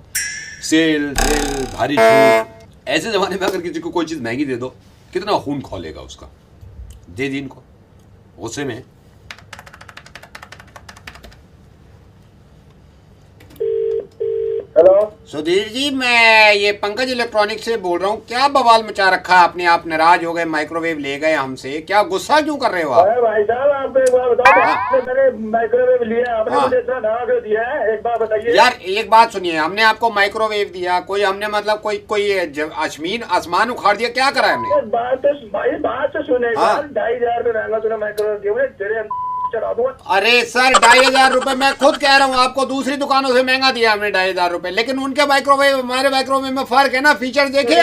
S5: सेल भारी छूट। ऐसे जमाने में अगर किसी को कोई चीज महंगी दे दो, कितना खून खोलेगा उसका। दे दी इनको, गुस्से में।
S6: हेलो
S1: सुधीर जी, मैं ये पंकज इलेक्ट्रॉनिक से बोल रहा हूँ। क्या बवाल मचा रखा है आपने? आप नाराज हो गए, माइक्रोवेव ले गए हमसे, क्या गुस्सा क्यों कर रहे हो आप?
S6: भाई साहब, आपको एक बार बताओ, आपने मैंने माइक्रोवेव लिया, आपने मुझे इतना नाराज कर दिया है, एक बार बताइए।
S1: यार एक बात सुनिए, हमने आपको माइक्रोवेव दिया, कोई हमने मतलब कोई आसमान उखाड़ दिया, क्या करा है हमने?
S6: बात तो सुने, 2500 रुपए महंगा तूने माइक्रोवेव दिया, तेरे चढ़ा दूंगा।
S1: अरे सर, 2500 रुपए मैं खुद कह रहा हूँ आपको, दूसरी दुकानों से महंगा दिया हमने 2500 रुपए, लेकिन उनके माइक्रोवेव हमारे माइक्रोवेव में फर्क है ना। फीचर देखे?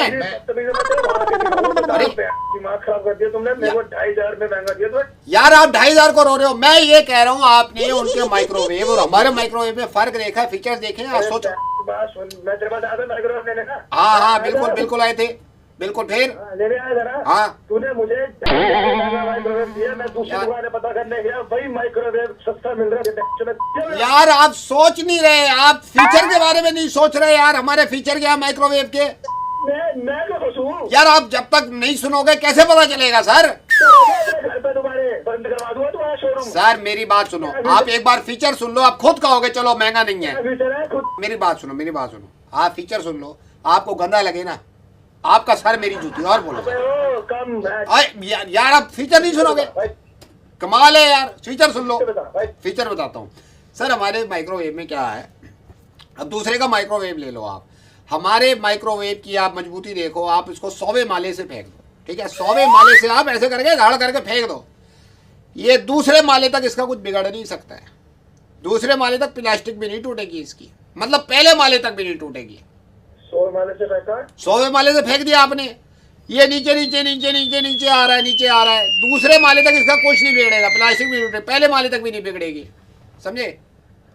S6: दिमाग खराब कर दिया तुमने, मेरे को 2500 रुपए महंगा दिया तो।
S1: यार आप 2500 को रो रहे हो, मैं ये कह रहा हूँ आपने उनके माइक्रोवेव और हमारे माइक्रोवेव में फर्क देखा, फीचर देखे? आप सोचो।
S6: मैं तेरे पास आया था माइक्रोवेव लेने का।
S1: हाँ, बिल्कुल आए थे, बिल्कुल। फिर
S6: लेने आया था ना?
S1: हाँ।
S6: तूने मुझे माइक्रोवेव दिया, मैं दूसरी दुकान पता करने गया, वही माइक्रोवेव सस्ता मिल रहा है।
S1: यार आप सोच नहीं रहे, आप फीचर के बारे में नहीं सोच रहे यार। हमारे फीचर क्या है माइक्रोवेव के?
S6: मैं तो खुश हूँ
S1: यार। आप जब तक नहीं सुनोगे कैसे पता चलेगा सर?
S6: घर पे तुम्हारे बंद करवा दूंगा तुम्हारा शोरूम।
S1: सर मेरी बात सुनो, आप एक बार फीचर सुन लो, आप खुद कहोगे चलो महंगा नहीं है। मेरी बात सुनो, आप फीचर सुन लो, आपको गंदा लगे ना, आपका सर मेरी जूती। और बोलो यार, आप फीचर नहीं सुनोगे, कमाल है यार। फीचर सुन लो, फीचर बताता हूँ सर। हमारे माइक्रोवेव में क्या है, अब दूसरे का माइक्रोवेव ले लो आप, हमारे माइक्रोवेव की आप मजबूती देखो, आप इसको 100वें माले से फेंक दो, ठीक है? 100वें माले से आप ऐसे करके गाड़ करके फेंक दो, ये दूसरे माले तक इसका कुछ बिगड़ नहीं सकता है। दूसरे माले तक प्लास्टिक भी नहीं टूटेगी इसकी, मतलब पहले माले तक भी नहीं टूटेगी।
S6: 100 माले से फेंका?
S1: 100वें माले से फेंक दिया आपने। ये नीचे नीचे नीचे नीचे नीचे आ रहा है, नीचे आ रहा है। दूसरे माले तक इसका कुछ नहीं बिगड़ेगा, प्लास्टिक भी बिगड़े, पहले माले तक भी नहीं बिगड़ेगी, समझे?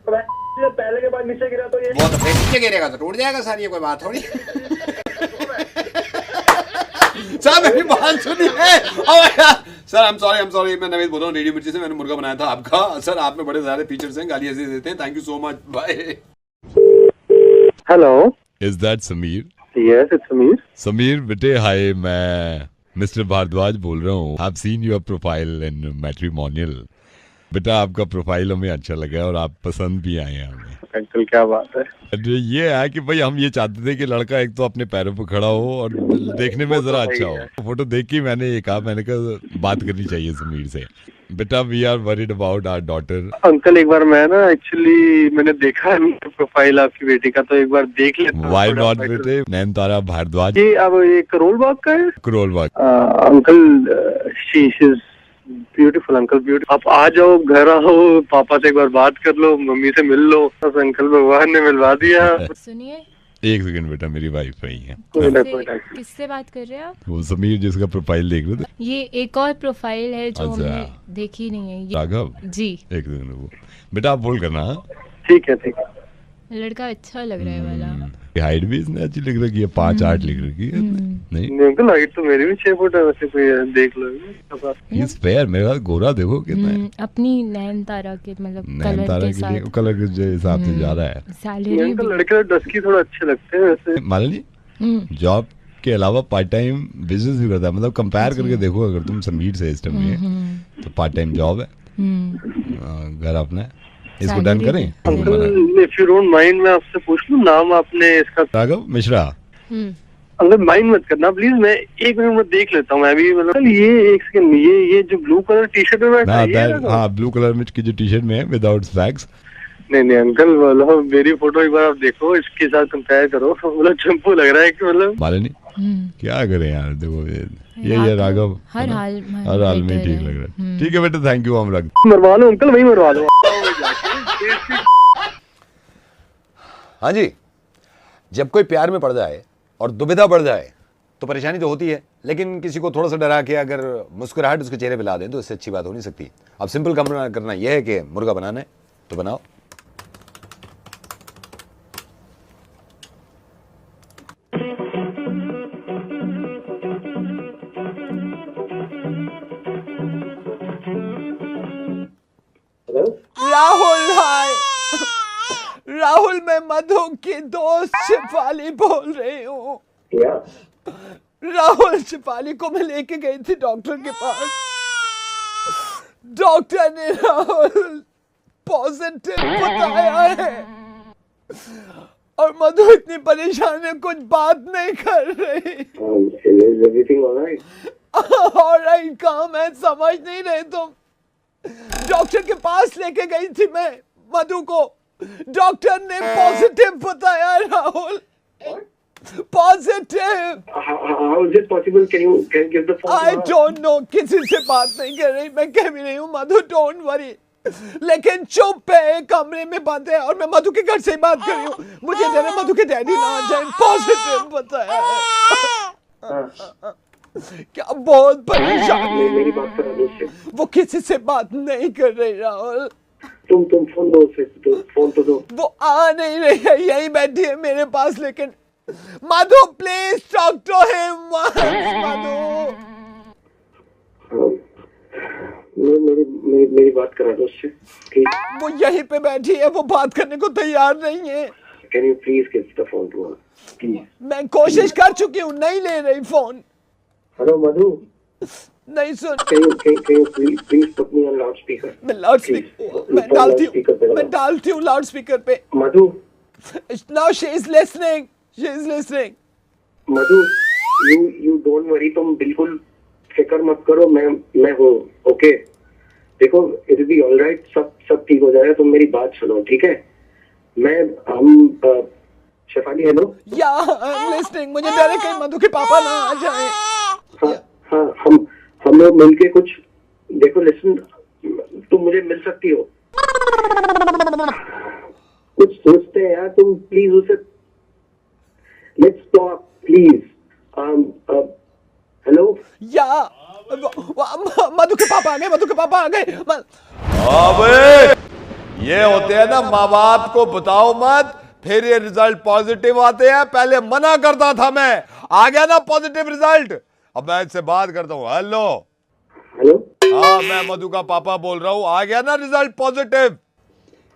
S6: पहले के बाद नीचे गिरा तो ये
S1: वो तो फिर नीचे गिरेगा तो टूट जाएगा सर, ये कोई बात थोड़ी। सर मेरी बात सुनिए। सर आई एम सॉरी, मैं नवीन बोल रहा हूँ रेडियो मिर्ची से। मैंने मुर्गा बनाया था आपका। सर आप में बड़े सारे फीचर्स हैं, गाली ऐसे देते हैं। Thank you so much, bye.
S6: Hello,
S5: is that Sameer?
S6: Yes it's Sameer.
S5: Sameer बेटे हाय, मैं मिस्टर भारद्वाज बोल रहा हूँ। I have seen your profile in matrimonial. बेटा आपका प्रोफाइल हमें अच्छा लगा और आप पसंद भी आए हैं हमें।
S6: अंकल क्या बात है?
S5: ये है कि भाई हम ये चाहते थे कि लड़का एक तो अपने पैरों पर खड़ा हो और देखने में जरा अच्छा हो। फोटो देख के मैंने ये कहा, मैंने कहा बात करनी चाहिए समीर से। बेटा we are worried about our daughter.
S6: Uncle एक बार मैं ना एक्चुअली मैंने देखा प्रोफाइल आपकी बेटी का, तो एक बार देख लेता।
S5: व्हाई नॉट बेटे? नैनतारा भारद्वाज।
S6: ये अब ये करोल बाग का है?
S5: Karol Bagh.
S6: Uncle she is beautiful uncle, beautiful. आप आ जाओ, घर आओ, पापा से एक बार बात कर लो, मम्मी से मिल लो। बस अंकल भगवान ने मिलवा दिया।
S12: सुनिए
S5: एक सेकंड बेटा, मेरी वाइफ आई है।
S12: किससे बात कर रहे हैं आप?
S5: वो समीर जिसका प्रोफाइल देख रहे थे।
S12: ये एक और प्रोफाइल है जो हमने देखी नहीं है।
S5: राघव
S12: जी
S5: एक सेकंड वो बेटा आप बोल करना।
S6: ठीक है ठीक है।
S12: लड़का अच्छा लग रहा है वाला।
S5: हाइट भी इसने अच्छी लिख रखी है, 5'8" लिख रखी है। नहीं
S6: अंकल हाइट तो मेरी भी 6 फुट है, वैसे कोई देख लो।
S5: इस पैर मेरे पास गोरा देखो कितना है।
S12: अपनी नैनतारा के मतलब
S5: नैनतारा के लिए कलर के हिसाब से जा रहा है।
S12: सैलरी भी
S6: लड़के डस्की थोड़ा अच्छे लगते हैं वैसे।
S5: मालिनी जॉब के अलावा पार्ट टाइम बिजनेस भी करता है। मतलब कंपेयर करके देखो, अगर तुम समीर से इस टाइम में तो पार्ट टाइम जॉब है, घर अपना है। इसको डन करें?
S6: Uncle if you don't mind मैं आपसे पूछ लूं, नाम आपने इसका?
S5: राघव मिश्रा।
S6: अंकल माइंड मत करना प्लीज, मैं 1 मिनट में देख लेता हूँ मैं भी। मतलब ये एक सेकंड, ये जो ब्लू कलर टी शर्ट में बैठा है,
S5: हाँ ब्लू कलर में की जो टी शर्ट में है विदाउट स्पैक्स।
S6: नहीं अंकल बोलो, मेरी फोटो एक बार आप देखो, इसके साथ कंपेयर करो। मतलब चंपू लग रहा है कि मतलब।
S5: मालिनी क्या करें यार, देखो ये राघव
S12: हर हाल
S5: में ठीक लग रहा है। ठीक है बेटा, थैंक यू। हम रख
S6: मरवा लो अंकल, वही मरवा लो।
S8: हाँ जी, जब कोई प्यार में पड़ जाए और दुविधा बढ़ जाए तो परेशानी तो होती है, लेकिन किसी को थोड़ा सा डरा के अगर मुस्कुराहट उसके चेहरे पे ला दें तो इससे अच्छी बात हो नहीं सकती। अब सिंपल काम करना यह है कि मुर्गा बनाना है तो बनाओ।
S13: राहुल भाई, राहुल मैं मधु की दोस्त शिफाली बोल रही हूँ। राहुल शिफाली को मैं लेके गई थी डॉक्टर के पास। डॉक्टर ने राहुल पॉजिटिव बताया है और मधु इतनी परेशान है, कुछ बात नहीं कर रही। ऑलराइट काम है, समझ नहीं रहे तुम। डॉक्टर के पास लेके गई थी मैं मधु को, डॉक्टर ने पॉजिटिव बताया Rahul, positive.
S6: How is it possible? Can you give the phone?
S13: I don't know, किसी से बात नहीं कर रही, मैं कह भी नहीं हूँ मधु, डोंट वरी। लेकिन चुप है, कमरे में बंद है और मैं मधु के घर से ही बात कर रही हूँ। मुझे डर है मधु के डैडी ना आ जाए, पॉजिटिव बताया है। क्या बहुत परेशान है, मेरी बात करा दो उससे। वो किसी से बात नहीं कर रही राहुल।
S6: तुम फोन दो उसे, फोन तो दो।
S13: वो आ नहीं रही है, यही बैठी है मेरे पास। लेकिन मधु प्लीज टॉक टू हिम। मधु
S6: मेरी बात करा दो उससे।
S13: वो यहीं पे बैठी है, वो बात करने को तैयार नहीं है।
S6: Can you please give the phone to her? Please.
S13: मैं कोशिश कर चुकी हूँ, नहीं ले रही फोन।
S6: हेलो मधु,
S13: नहीं सुन।
S6: Can you please put me on loudspeaker?
S13: मैं लाउडस्पीकर मैं डालती हूँ लाउडस्पीकर पे।
S6: मधु,
S13: now she is listening, she is listening.
S6: Madhu, you don't worry, तुम बिल्कुल फिक्र मत करो, मैं हूँ, ओके? देखो it will be all right, सब ठीक हो जाएगा, तुम मेरी बात सुनो, ठीक है? हम Shefali, hello?
S13: Yeah, I'm listening. मुझे डर है कहीं मधु के पापा ना आ जाए।
S6: हाँ, हम लोग मिलके कुछ देखो। लिसन, तुम मुझे मिल सकती हो, कुछ सोचते हैं यार, तुम प्लीज उसे
S14: Let's talk, please. Hello?
S13: या मधु के पापा आ गए, मधु के पापा आ गए।
S7: अबे ये होते हैं ना माँ बाप को बताओ मत, फिर ये रिजल्ट पॉजिटिव आते हैं। पहले मना करता था मैं, आ गया ना पॉजिटिव रिजल्ट। अब मैं इससे बात करता हूँ। हेलो
S14: हेलो,
S7: हाँ मैं मधु का पापा बोल रहा हूँ, आ गया ना रिजल्ट पॉजिटिव।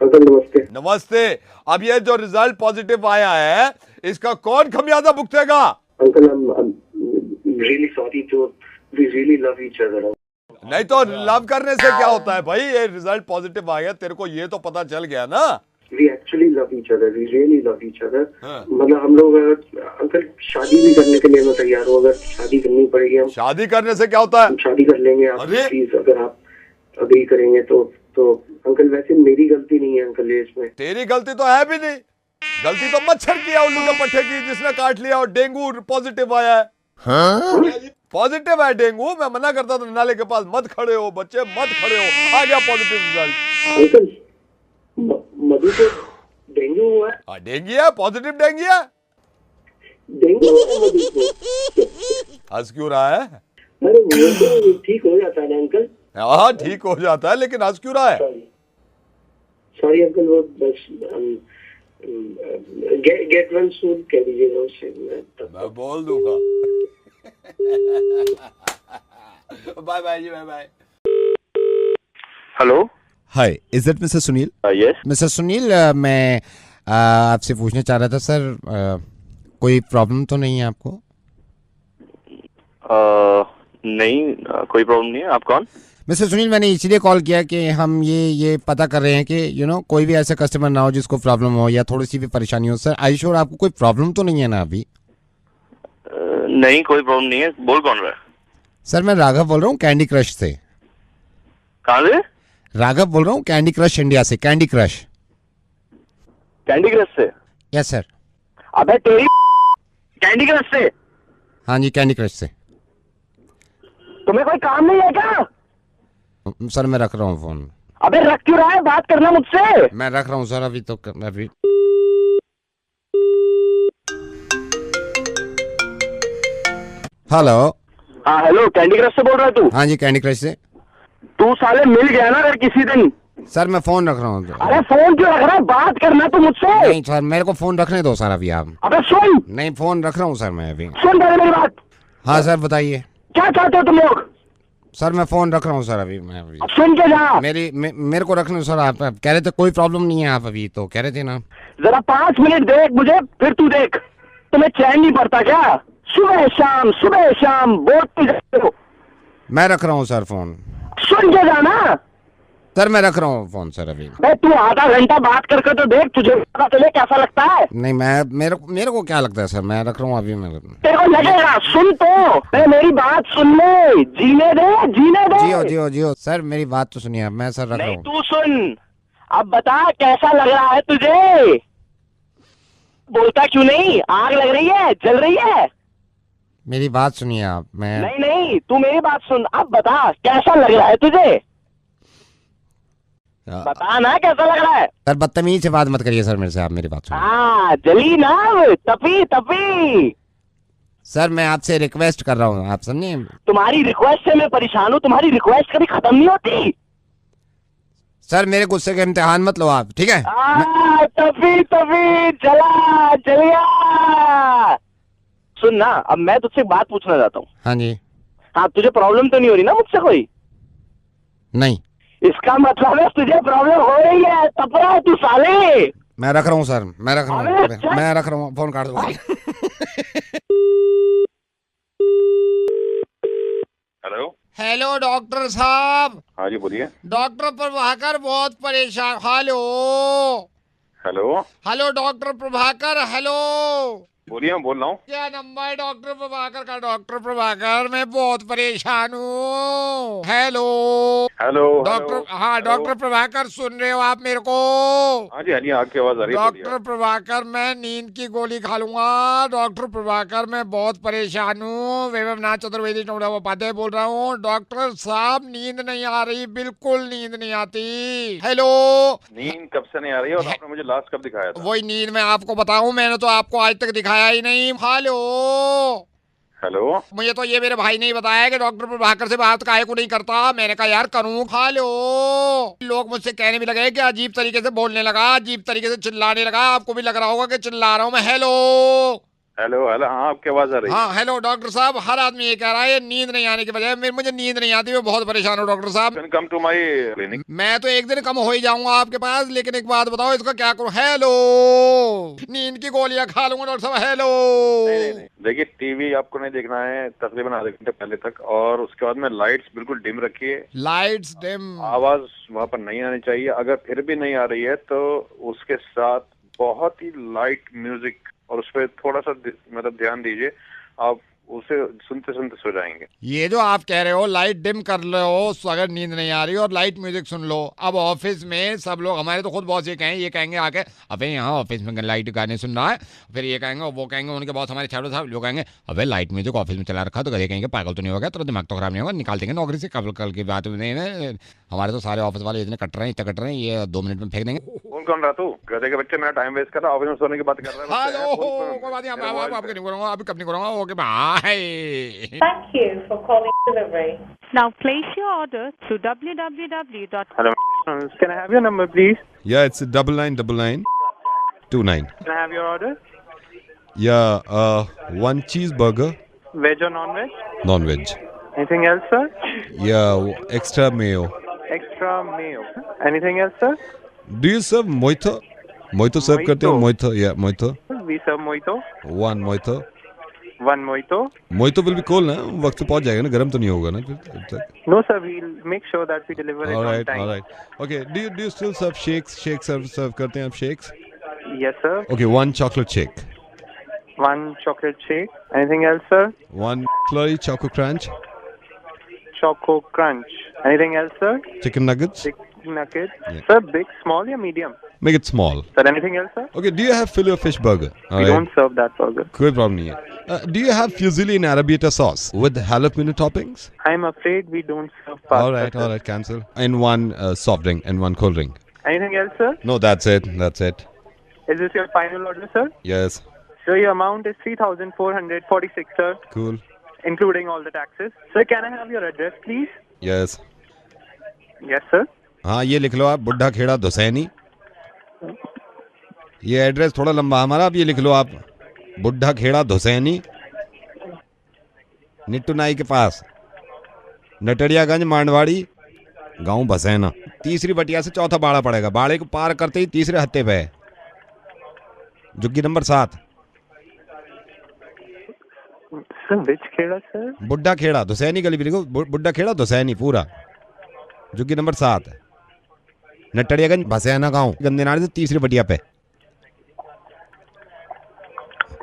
S14: अंकल नमस्ते।
S7: नमस्ते। अब ये जो रिजल्ट पॉजिटिव आया है, इसका कौन खमियाजा भुगतेगा?
S14: Uncle I'm really sorry to we really love each other.
S7: नहीं तो लव करने से क्या होता है भाई? ये रिजल्ट पॉजिटिव आ गया, तेरे को ये तो पता चल गया ना।
S14: We actually love each other. We really love each other. मतलब हम लोग अंकल शादी भी करने के लिए मैं तैयार हूँ। अगर शादी करनी पड़ेगी हम
S7: शादी करने से क्या होता है?
S14: हम शादी कर लेंगे। आप प्लीज अगर आप अग्री करेंगे तो अंकल वैसे मेरी गलती नहीं है अंकल ये इसमें।
S7: तेरी गलती तो है भी नहीं, गलती तो मच्छर की है, उल्लू के पट्टे की, जिसने काट लिया और डेंगू पॉजिटिव आया है। पॉजिटिव है डेंगू। मैं मना करता था नाले के पास मत खड़े हो बच्चे, मत खड़े हो। आ गया पॉजिटिव रिजल्ट।
S14: अंकल मधु को डेंगू हुआ है?
S7: डेंगू है, पॉजिटिव डेंगू है।
S14: डेंगू है मधु को?
S7: हंस क्यों रहा है?
S14: अरे वो तो ठीक हो जाता है ना अंकल।
S7: हाँ ठीक हो जाता है, लेकिन हंस क्यों रहा है?
S14: सॉरी अंकल, वो बस गेट वन सून कह दीजिएगा उससे।
S7: मैं बोल दूंगा। बाय बाय जी, bye bye.
S3: Hello,
S9: hi, is it mister Sunil?
S3: Yes
S9: mister Sunil, मैं आपसे पूछना चाह रहा था सर, कोई प्रॉब्लम तो नहीं है आपको?
S3: नहीं, कोई प्रॉब्लम नहीं है। आप कौन?
S9: मिस्टर सुनील, मैंने इसलिए कॉल किया कि हम ये पता कर रहे हैं कि कोई भी ऐसा कस्टमर ना हो जिसको प्रॉब्लम हो या थोड़ी सी भी परेशानी हो। सर आई श्योर आपको कोई प्रॉब्लम तो नहीं है ना अभी?
S3: नहीं, कोई प्रॉब्लम नहीं है। बोल कौन रहा है?
S9: सर मैं राघव बोल रहा हूँ कैंडी क्रश से।
S3: कहाँ से?
S9: राघव बोल रहा हूँ कैंडी क्रश इंडिया से। Candy crush.
S3: कैंडी क्रश से?
S9: Yes sir.
S3: अबे तेरी कैंडी क्रश से?
S9: हाँ जी, कैंडी क्रश से।
S3: तुम्हें कोई काम नहीं है क्या?
S9: सर मैं रख रहा हूँ फोन।
S3: अबे रख क्यों रहा है? बात करना मुझसे।
S9: मैं रख रहा हूँ सर अभी तो अभी। हेलो।
S3: हाँ हेलो, कैंडी क्रश से बोल रहा है तू?
S9: हाँ जी, कैंडी क्रश से।
S3: तू साले मिल गया ना अगर किसी दिन।
S9: सर मैं फोन रख रहा हूँ।
S3: अरे फोन क्यों रख रहा है? बात करना तू मुझसे।
S9: नहीं सर, मेरे को फोन रखने दो सर अभी आप।
S3: अबे सुन।
S9: नहीं, फोन रख रहा हूँ सर मैं अभी।
S3: सुन पहले मेरी बात।
S9: हाँ सर बताइए।
S3: क्या चाहते हो तुम लोग?
S9: सर मैं फोन रख रहा हूँ सर अभी मैं अभी।
S3: सुन के जा।
S9: मेरे को रखने दो सर। आप कह रहे थे कोई प्रॉब्लम नहीं है, आप अभी तो कह रहे थे ना।
S3: जरा 5 मिनट देख मुझे, फिर तू देख। तुम्हें चैन नहीं पड़ता क्या? सुबह शाम बोलते जाते हो।
S9: मैं रख रहा हूँ सर फोन।
S3: सुन के जाना।
S9: सर मैं रख रहा हूँ फोन सर अभी।
S3: तू आधा घंटा बात करके तो देख, तुझे पता चले कैसा लगता है।
S9: नहीं मेरे को क्या लगता है सर, मैं रख रहा हूँ अभी।
S3: तेरे को लगेगा। सुन तो मेरी बात सुन ले। जीने दे।
S9: जियो सर, मेरी बात तो सुनिए। मैं सर रख रहा हूँ।
S3: तू सुन, अब बता कैसा लग रहा है तुझे? बोलता क्यों नहीं? आग लग रही है, जल रही है?
S9: मेरी बात सुनिए आप। मैं
S3: नहीं, तू मेरी बात सुन। अब बता कैसा लग रहा है तुझे? बता ना कैसा लग रहा है।
S9: सर बदतमीज से बात मत करिए सर मेरे से, आप मेरी बात सुनिए।
S3: हाँ जली ना, तपी।
S9: सर मैं आपसे रिक्वेस्ट कर रहा हूँ, आप समझे?
S3: तुम्हारी रिक्वेस्ट से मैं परेशान हूँ। तुम्हारी रिक्वेस्ट कभी खत्म नहीं होती।
S9: सर मेरे गुस्से का इम्तिहान मत लो आप, ठीक है?
S3: तपी जलिया। सुन ना, अब मैं तुझसे बात पूछना चाहता हूँ।
S9: हाँ जी।
S3: हाँ, तुझे प्रॉब्लम तो नहीं हो रही ना मुझसे कोई?
S9: नहीं।
S3: इसका मतलब है तुझे प्रॉब्लम हो रही है। तप रहा है तू साले।
S9: मैं रख रहा हूँ सर, मैं रख रहा हूँ। फोन काट दो। हेलो डॉक्टर साहब।
S3: हाँ जी बोलिए।
S9: डॉक्टर प्रभाकर बहुत परेशान। Hello doctor Prabhakar. हेलो
S3: बोलिए, मैं बोल रहा हूँ।
S9: क्या नंबर है डॉक्टर प्रभाकर का? डॉक्टर प्रभाकर मैं बहुत परेशान हूँ। हेलो
S10: हेलो
S4: डॉक्टर, हाँ डॉक्टर प्रभाकर, सुन रहे हो आप मेरे को?
S10: हाँ जी आपकी आवाज आ रही है।
S4: डॉक्टर प्रभाकर, मैं नींद की गोली खा लूंगा। डॉक्टर प्रभाकर, मैं बहुत परेशान हूँ। वैभवनाथ चतुर्वेदी उपाध्याय बोल रहा हूँ। डॉक्टर साहब, नींद नहीं आ रही, बिल्कुल नींद नहीं आती। हेलो,
S10: नींद कब से नहीं आ रही है और आपने मुझे लास्ट कब दिखाया था?
S4: वही नींद मैं आपको बताऊं, मैंने तो आपको आज तक दिखाया ही नहीं।
S10: हेलो,
S4: मुझे तो ये मेरे भाई ने ही बताया कि डॉक्टर प्रभाकर से बात काहे को नहीं करता। मैंने कहा यार करूं। हेलो, लोग मुझसे कहने भी लगे कि अजीब तरीके से बोलने लगा, अजीब तरीके से चिल्लाने लगा। आपको भी लग रहा होगा कि चिल्ला रहा हूं मैं। हेलो
S10: हेलो, हाँ आपकी आवाज आ रही है।
S4: हाँ हेलो डॉक्टर साहब, हर आदमी ये कह रहा है नींद नहीं आने की वजह मुझे नींद नहीं आती, मैं बहुत परेशान हूँ डॉक्टर साहब।
S10: Come to my clinic.
S4: मैं तो एक दिन कम हो ही जाऊंगा आपके पास, लेकिन एक बात बताओ, इसका क्या करूं? हेलो, नींद की गोलियां खा लूंगा डॉक्टर साहब। हेलो,
S10: नहीं, देखिए टीवी आपको नहीं देखना है तकरीबन आधे घंटे पहले तक, और उसके बाद में लाइट्स बिल्कुल डिम रखिए।
S4: लाइट्स डिम,
S10: आवाज वहाँ पर नहीं आनी चाहिए। अगर फिर भी नहीं आ रही है तो उसके साथ बहुत ही लाइट म्यूजिक, और उस पर थोड़ा सा मतलब ध्यान दीजिए, आप उसे सुनते सुनते सो जाएंगे।
S4: ये जो आप कह रहे हो लाइट डिम कर लो अगर नींद नहीं आ रही, और लाइट म्यूजिक सुन लो। अब ऑफिस में सब लोग, हमारे तो खुद बॉस ये कहेंगे आके, अबे यहाँ ऑफिस में लाइट गाने सुन रहा है। फिर ये कहेंगे, वो कहेंगे, उनके बॉस हमारे छात्र साहब लोग कहेंगे, अबे लाइट म्यूजिक ऑफिस में चला रखा, तो गधे कहेंगे पागल तो नहीं हो गया, तो दिमाग तो खराब नहीं होगा, निकाल देंगे नौकरी से। कल की बात नहीं, हमारे तो सारे ऑफिस वाले इतने कट रहे हैं, इतने कट रहे हैं, ये 2 मिनट में फेंक देंगे।
S10: फोन कौन रहा तू? गधे के बच्चे, मेरा टाइम वेस्ट कर रहा, ऑफिस में सोने की बात कर रहा है।
S4: हेलो, कोई बात नहीं, आपके नहीं करूंगा, अभी कब नहीं करूंगा। Okay bye.
S15: Thank you for calling delivery. Now place your order through www.
S10: Hello, can I have your number please?
S16: Yeah, it's 999929.
S10: Can I have your order?
S16: Yeah, one cheeseburger.
S10: Veg or non-veg?
S16: Non-veg.
S10: Anything else, sir?
S16: Yeah, extra mayo.
S10: Extra mayo. Anything else, sir?
S16: Do you serve mojito? Mojito serve करते हो? Mojito, yeah, mojito.
S10: We serve mojito.
S16: One mojito.
S10: One mojito.
S16: Mojito will be cold ना, वक्त पे पहुंच जाएगा ना, गर्म तो नहीं होगा ना फिर तब तक?
S10: No sir, we'll make sure that we deliver it on time.
S16: All right. Okay, do you still serve shakes? Shakes serve करते हैं आप shakes?
S10: Yes sir.
S16: Okay, one chocolate shake.
S10: One chocolate shake. Anything else, sir?
S16: One McFlurry Choco Crunch.
S10: Choco Crunch. Anything else, sir?
S16: Chicken nuggets.
S10: Chicken nuggets.
S16: Yeah.
S10: Sir, big, small, or medium?
S16: Make it small.
S10: Sir, anything else, sir?
S16: Okay, do you have filet of fish burger?
S10: We don't serve that burger.
S16: कोई problem नहीं है. Do you have fusilli in arrabbiata sauce with jalapeno toppings?
S10: I'm afraid we don't serve pasta.
S16: All right, cancel. And one soft drink and one cold drink.
S10: Anything else, sir?
S16: No, that's it.
S10: Is this your final order, sir?
S16: Yes.
S10: So your amount is 3,446, sir.
S16: Cool.
S10: Including all the taxes. Sir, can I have your address, please?
S16: Yes.
S10: Yes, sir.
S16: हाँ, ये लिख लो आप, बुड्ढा खेड़ा धुसैनी। ये address थोड़ा लंबा हमारा, आप ये लिख लो आप, बुड्ढा खेड़ा धुसैनी, निट्टू नाई के पास, नटड़ियागंज मांडवाड़ी, गांव बसैना। तीसरी बटिया से चौथा बाड़ा पड़ेगा, बाड़े को पार करते ही तीसरे हत्ते पे है, झुग्गी नंबर 7। बुड्ढा खेड़ा धुसैनी गली भी लिखो, बुड्ढा खेड़ा धुसैनी पूरा, झुग्गी नंबर 7, नटड़ियागंज बसैना गांव, गंदे नाले से तीसरी बटिया पे।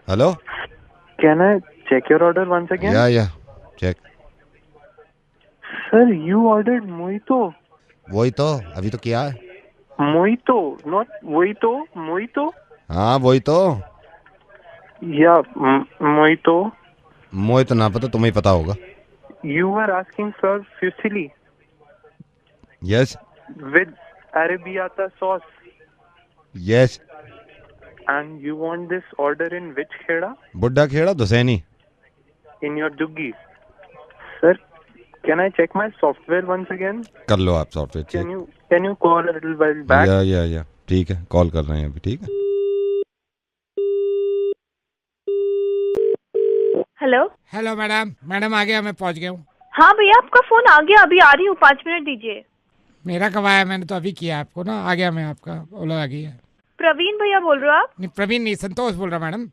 S16: Hello,
S10: Can I check your order once again?
S16: Yeah, check.
S10: Sir, you ordered mojito.
S16: वही तो अभी तो किया है।
S10: Mojito, not mojito, mojito.
S16: हाँ वही तो।
S10: Yeah, mojito.
S16: मोहित ना पता, तुम्हें पता होगा।
S10: You were asking for fusilli.
S16: Yes.
S10: With arrabbiata sauce.
S16: Yes.
S10: And you want this order in which kheda?
S16: बुड्ढा Kheda धुसैनी।
S10: In your juggi. Sir, can I check my software once again?
S16: कर लो आप software check.
S10: Can you call a little while back?
S16: या ठीक है, call कर रहे हैं अभी, ठीक है।
S4: हेलो मैडम आ गया, मैं पहुंच गया हूँ।
S17: हाँ भैया, आपका फोन आ गया, अभी आ रही हूँ, 5 मिनट दीजिए।
S4: मेरा कब आया? मैंने तो अभी किया आपको ना, आ गया मैं, आपका ओला आ गया।
S17: प्रवीण भैया बोल रहे हो आप?
S4: नहीं प्रवीण नहीं, संतोष बोल रहा मैडम।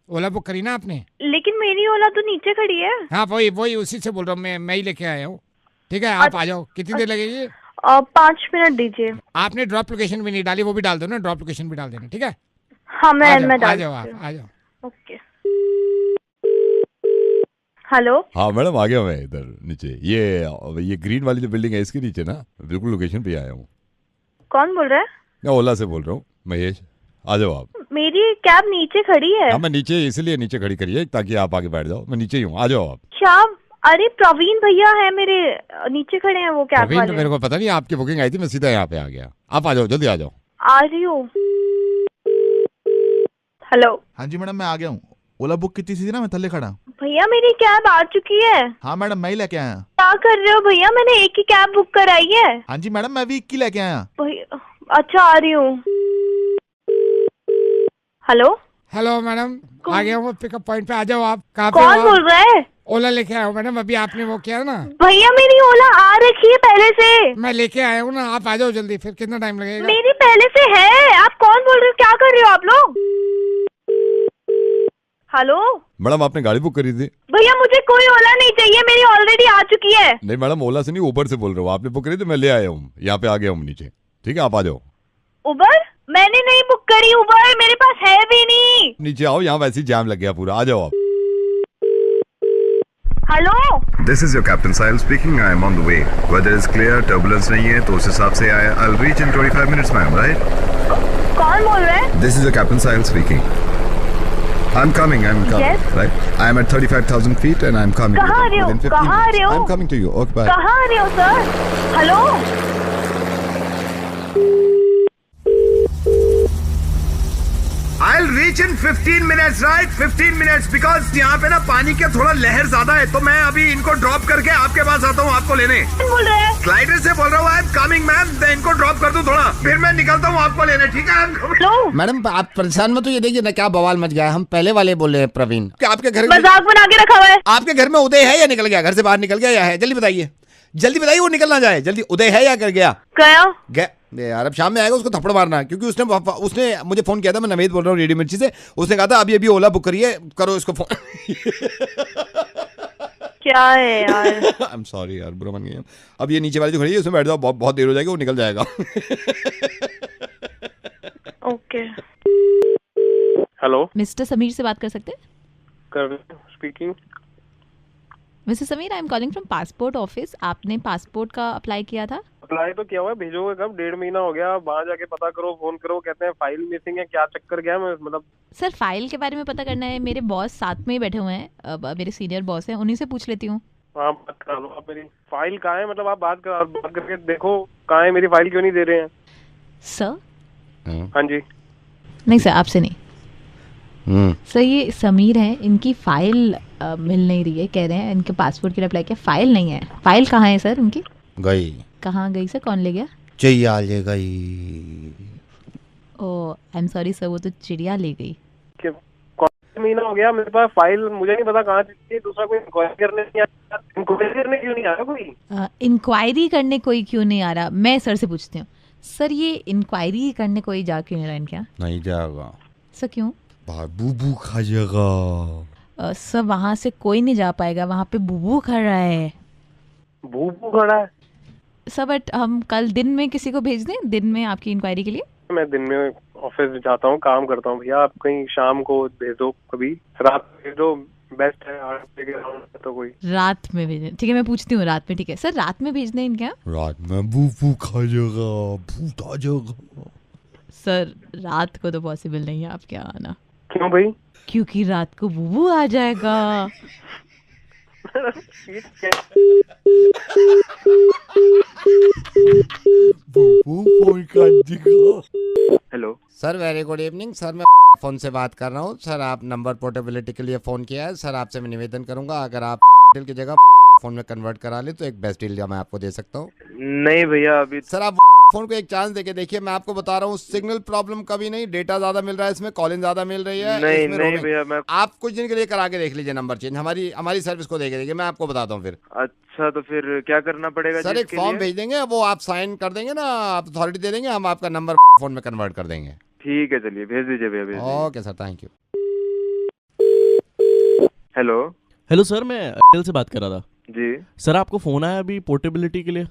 S4: ओला बुक करी ना आपने?
S17: लेकिन मेरी ओला तो नीचे खड़ी है।
S4: हाँ वही उसी से बोल रहा हूँ, मैं ही लेके आया हूँ। ठीक है, आप आ जाओ। कितनी देर लगेगी?
S17: 5 मिनट दीजिए।
S4: आपने ड्रॉप लोकेशन भी नहीं डाली, वो भी डाल दो ना, ड्रॉप लोकेशन भी डाल देना, ठीक है?
S17: हाँ मैं डाल,
S4: आ जाओ आप, आ जाओ।
S17: ओके। हेलो।
S5: हाँ मैडम आ गया मैं इधर नीचे, ये ग्रीन वाली जो बिल्डिंग है इसके नीचे ना, बिल्कुल लोकेशन पे आया हूँ।
S17: कौन बोल रहा है?
S5: मैं ओला से बोल रहा हूँ, महेश। आ जाओ आप।
S17: मेरी कैब नीचे खड़ी है।
S5: हाँ मैं नीचे इसलिए नीचे खड़ी करी है ताकि आप आगे बैठ जाओ, मैं नीचे ही हूँ, आ जाओ आप।
S17: श्याम, अरे प्रवीण भैया है मेरे, नीचे खड़े हैं वो कैब वाले।
S5: मेरे को पता नहीं, आपकी बुकिंग आई थी, मैं सीधा यहाँ पे आ गया। आप आ जाओ, जल्दी आ जाओ।
S17: आ रही हूँ। हेलो।
S18: हाँ जी मैडम मैं आ गया हूँ। ओला बुक की थी ना, मैं थल्ले खड़ा।
S17: भैया मेरी कैब आ चुकी है।
S18: हाँ मैडम मैं ही लेके आया।
S17: क्या कर रहे हो भैया? मैंने एक ही कैब बुक कराई है।
S18: हाँ जी मैडम मैं भी एक ही लेके आया।
S17: भैया अच्छा आ रही हूँ। हेलो।
S4: हेलो मैडम, आ गया हूँ पिकअप पॉइंट पे, आ जाओ आप।
S17: कौन बोल रहा है?
S4: ओला लेके आया हूँ मैडम, अभी आपने वो किया ना।
S17: भैया मेरी ओला आ रखी है पहले से।
S4: मैं लेके आया हूँ ना, आप आ जाओ जल्दी। फिर कितना टाइम लगेगा?
S17: मेरी पहले से है। आप कौन बोल रहे हो? क्या कर रहे हो आप लोग? हेलो।
S5: मैडम आपने गाड़ी बुक करी थी?
S17: भैया मुझे कोई ओला नहीं चाहिए, मेरी ऑलरेडी आ चुकी है।
S5: नहीं मैडम ओला से नहीं, उबर से बोल रहा हूँ। आपने बुक करी तो मैं ले आया हूँ, यहाँ पे आ गया हूँ नीचे। ठीक है आप आ जाओ।
S17: उबर? मैंने नहीं बुक करी उबर, मेरे पास है भी नहीं।
S5: नीचे आओ, यहाँ वैसे ही जाम लग गया पूरा, आ जाओ आप।
S17: Hello.
S19: This is your Captain Sahil speaking. I am on the way. Weather is clear, turbulence नहीं है, तो उस हिसाब से आया। I'll reach in 25 minutes, ma'am. Right?
S17: कौन बोल रहा है?
S19: This is your Captain Sahil speaking. I'm coming.
S17: Yes.
S19: Right? I am at 35,000 feet and I'm coming.
S17: कहाँ आ रहे हो?
S19: Within 15
S17: कहाँ आ रहे हो?
S19: minutes. I'm coming to you. Okay, bye.
S17: कहाँ आ रहे हो sir? Hello.
S20: I'll reach in 15 minutes, right? 15 minutes because यहाँ पे ना पानी के थोड़ा लहर ज्यादा है, तो मैं अभी इनको ड्रॉप करके आपके पास आता हूँ आपको लेने।
S17: बोल रहे हैं?
S20: ग्लाइडर से बोल रहा हूँ। I'm coming, ma'am. इनको ड्रॉप कर दूँ थोड़ा, फिर मैं निकलता हूँ आपको लेने। ठीक है?
S17: हेलो।
S1: मैडम आप परेशान मत होइए, देखिए ना क्या बवाल मच गया है। हम पहले वाले बोल रहे हैं प्रवीण। क्या आपके घर
S17: मजाक बना के रखा हुआ है?
S1: आपके घर में उदय है या निकल गया? घर से बाहर निकल गया या है? जल्दी बताइए, जल्दी बताइए, वो निकल ना जाए। जल्दी, उदय है या कर गया?
S17: गया
S1: यार अब शाम में आएगा, उसको थप्पड़ मारना, क्योंकि उसने मुझे फोन किया था। मैं नवेद बोल रहा हूँ रेडियो मिर्ची से। उसने कहा था अभी अभी ओला बुक करिए, करो इसको फोन।
S17: क्या है यार?
S1: आई एम सॉरी यार, बुरा मान गया। अब ये नीचे वाली जो खड़ी है उसमें बैठ जाओ, बहुत देर हो जाएगी, वो निकल जाएगा।
S17: ओके।
S21: हेलो
S12: मिस्टर समीर से बात कर सकते हैं?
S21: कर speaking.
S12: Mister Sameer, I am calling from passport office. आपने पासपोर्ट का अप्लाई किया था?
S21: अप्लाई तो किया हुआ है, भेजोगे कब? 1.5 महीना हो गया। वहाँ जाके पता करो, फोन करो, कहते हैं फाइल मिसिंग है। क्या चक्कर गया? मैं मतलब
S12: सर फाइल के बारे में पता करना है। मेरे बॉस साथ में ही बैठे हुए हैं, मेरे सीनियर बॉस हैं, उन्हीं से पूछ लेती हूँ।
S21: हाँ बात करा लो आप। मेरी फाइल कहाँ है? मतलब आप बात करके देखो कहाँ है मेरी फाइल, क्यों नहीं दे रहे हैं
S12: सर?
S21: हाँ जी।
S12: नहीं सर, आपसे नहीं सर, ये समीर हैं, इनकी फाइल मिल नहीं रही है। कह रहे हैं इनके पासपोर्ट के लिए अप्लाई किया, फाइल नहीं है। फाइल कहाँ है सर उनकी?
S1: गई।
S12: कहाँ गई सर? कौन ले गया?
S1: चिड़िया ले गई।
S12: ओ आई एम सॉरी सर, वो तो चिड़िया ले गई।
S21: कौन महीना हो गया मेरे पास फाइल, मुझे नहीं पता कहाँ चली। दूसरा कोई इंक्वायरी करने नहीं आया। इंक्वायरी करने क्यों नहीं आ रहा कोई?
S12: इंक्वायरी करने कोई क्यों नहीं आ रहा? मैं सर से पूछती हूँ। सर ये इंक्वायरी करने कोई जा क्यों नहीं रहा इनके यहाँ?
S1: नहीं जाएगा
S12: सर। क्यों?
S1: बूबू खा जाएगा।
S12: सर वहाँ से कोई नहीं जा पाएगा, वहाँ पे बूबू खड़ा है।
S21: बूबू खड़ा है?
S12: सर बट हम कल दिन में किसी को भेज दें, दिन में आपकी इंक्वायरी के लिए।
S21: मैं दिन में ऑफिस जाता हूँ, काम करता हूँ भैया। आप कहीं शाम को भेज दो, कभी रात में भेज दो, बेस्ट है। 8 बजे के अराउंड तो कोई
S12: रात में भेजें? ठीक है मैं पूछती हूँ रात में। ठीक है सर, रात में भेज दें इनके यहाँ।
S1: रात में बूबू खा जाएगा, भूत आ जाएगा।
S12: सर रात को तो पॉसिबल नहीं है आपके यहाँ आना।
S21: क्यों भाई?
S12: क्योंकि रात को बूबू आ जाएगा।
S21: Hello
S1: sir, very good evening sir. मैं फोन से बात कर रहा हूँ सर। आप नंबर पोर्टेबिलिटी के लिए फोन किया है सर। आपसे मैं निवेदन करूंगा, अगर आप डील की जगह फोन में कन्वर्ट करा ले तो एक बेस्ट डील मैं आपको दे सकता हूँ।
S21: नहीं भैया अभी
S1: सर आप फोन को एक चांस देके देखिए। मैं आपको बता रहा हूँ, सिग्नल प्रॉब्लम कभी नहीं, डेटा ज्यादा मिल रहा है इसमें, कॉलिंग ज्यादा मिल रही है।
S21: नहीं नहीं भैया, मैं
S1: आप कुछ दिन के लिए करा के देख लीजिए नंबर चेंज, हमारी सर्विस को देखे देखिए। मैं आपको बताता हूँ फिर।
S21: अच्छा तो फिर क्या करना पड़ेगा?
S1: सर एक फॉर्म भेज देंगे, वो आप साइन कर देंगे ना, आप अथॉरिटी दे देंगे, हम आपका नंबर फोन में कन्वर्ट कर देंगे।
S21: ठीक है चलिए भेज दीजिए भैया।
S1: Okay sir, thank you.
S21: Hello
S22: hello sir, मैं एयरटेल से बात कर रहा था।
S21: जी
S22: सर आपको फोन आया अभी पोर्टेबिलिटी के लिए?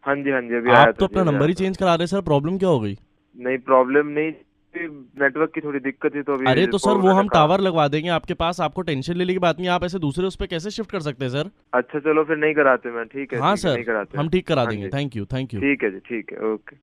S21: हाँ जी अभी
S22: आप तो अपना नंबर ही चेंज करा रहे हैं सर, प्रॉब्लम क्या हो गई?
S21: नहीं प्रॉब्लम नहीं, नेटवर्क की थोड़ी दिक्कत थी तो अभी।
S22: अरे तो सर वो हम टावर लगवा देंगे आपके पास, आपको टेंशन लेने की बात नहीं, आप ऐसे दूसरे उस पे कैसे शिफ्ट कर सकते हैं सर?
S21: अच्छा चलो फिर नहीं कराते मैं, ठीक है।
S22: हाँ
S21: ठीक है,
S22: सर
S21: नहीं कराते
S22: हम ठीक करा
S21: हाँ
S22: देंगे।
S21: जी।
S22: थैंक यू
S21: ठीक है जी, ठीक है, ओके।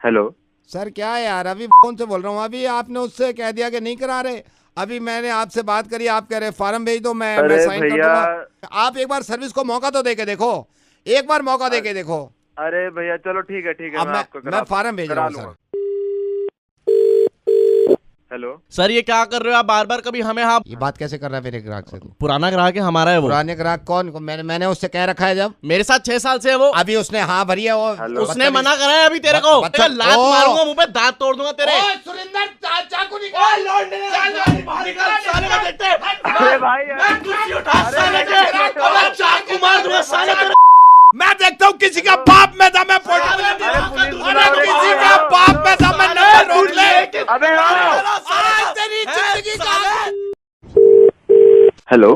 S21: हेलो
S16: सर क्या है यार, अभी फोन से बोल रहा हूँ, अभी आपने उससे कह दिया कि नहीं करा रहे, अभी मैंने आपसे बात करी, आप कह रहे फार्म भेज दो, मैं साइन कर दूंगा। आप एक बार सर्विस को मौका तो देके देखो, एक बार मौका देके देखो।
S21: अरे भैया चलो ठीक है ठीक है,
S16: अब मैं फार्म भेज रहा हूँ सर।
S21: हेलो
S22: सर ये क्या कर रहे हो आप बार बार, कभी हमें हाँ
S16: ये बात कैसे कर रहा है मेरे ग्राहक से?
S22: पुराना ग्राहक है हमारा है वो।
S16: पुराने ग्राहक कौन? मैंने उससे कह रखा है जब
S22: मेरे साथ 6 साल से है वो।
S16: अभी उसने हाँ भरी है वो,
S22: उसने मना करा है अभी तेरे को, तेरा लात मारूंगा मुंह पे, दांत तोड़ दूंगा तेरे।
S1: सुरेंद्र चाकू निकाल,
S21: अरे भाई
S22: चाकू मार दूंगा साले तेरे।
S1: मैं देखता हूँ किसी का बाप में था, मैं किसी का बाप में था, मैं नंबर रोक ले।
S21: अबे
S1: आज तेरी जिंदगी का।
S21: हेलो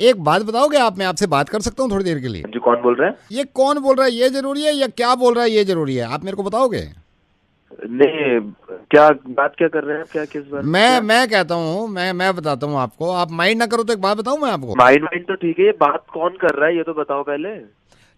S16: एक बात बताओगे आप, मैं आपसे बात कर सकता हूँ थोड़ी देर के लिए?
S21: जी कौन बोल रहे हैं?
S16: ये कौन बोल रहा है ये जरूरी है या क्या बोल रहा है ये जरूरी है, आप मेरे को बताओगे?
S21: नहीं क्या बात क्या कर रहे हैं, क्या किस बात?
S16: मैं कहता हूँ, मैं बताता हूँ आपको, आप माइंड ना करो तो एक बात बताऊँ मैं आपको।
S21: माइंड तो ठीक है, ये बात कौन कर रहा है ये तो बताओ पहले।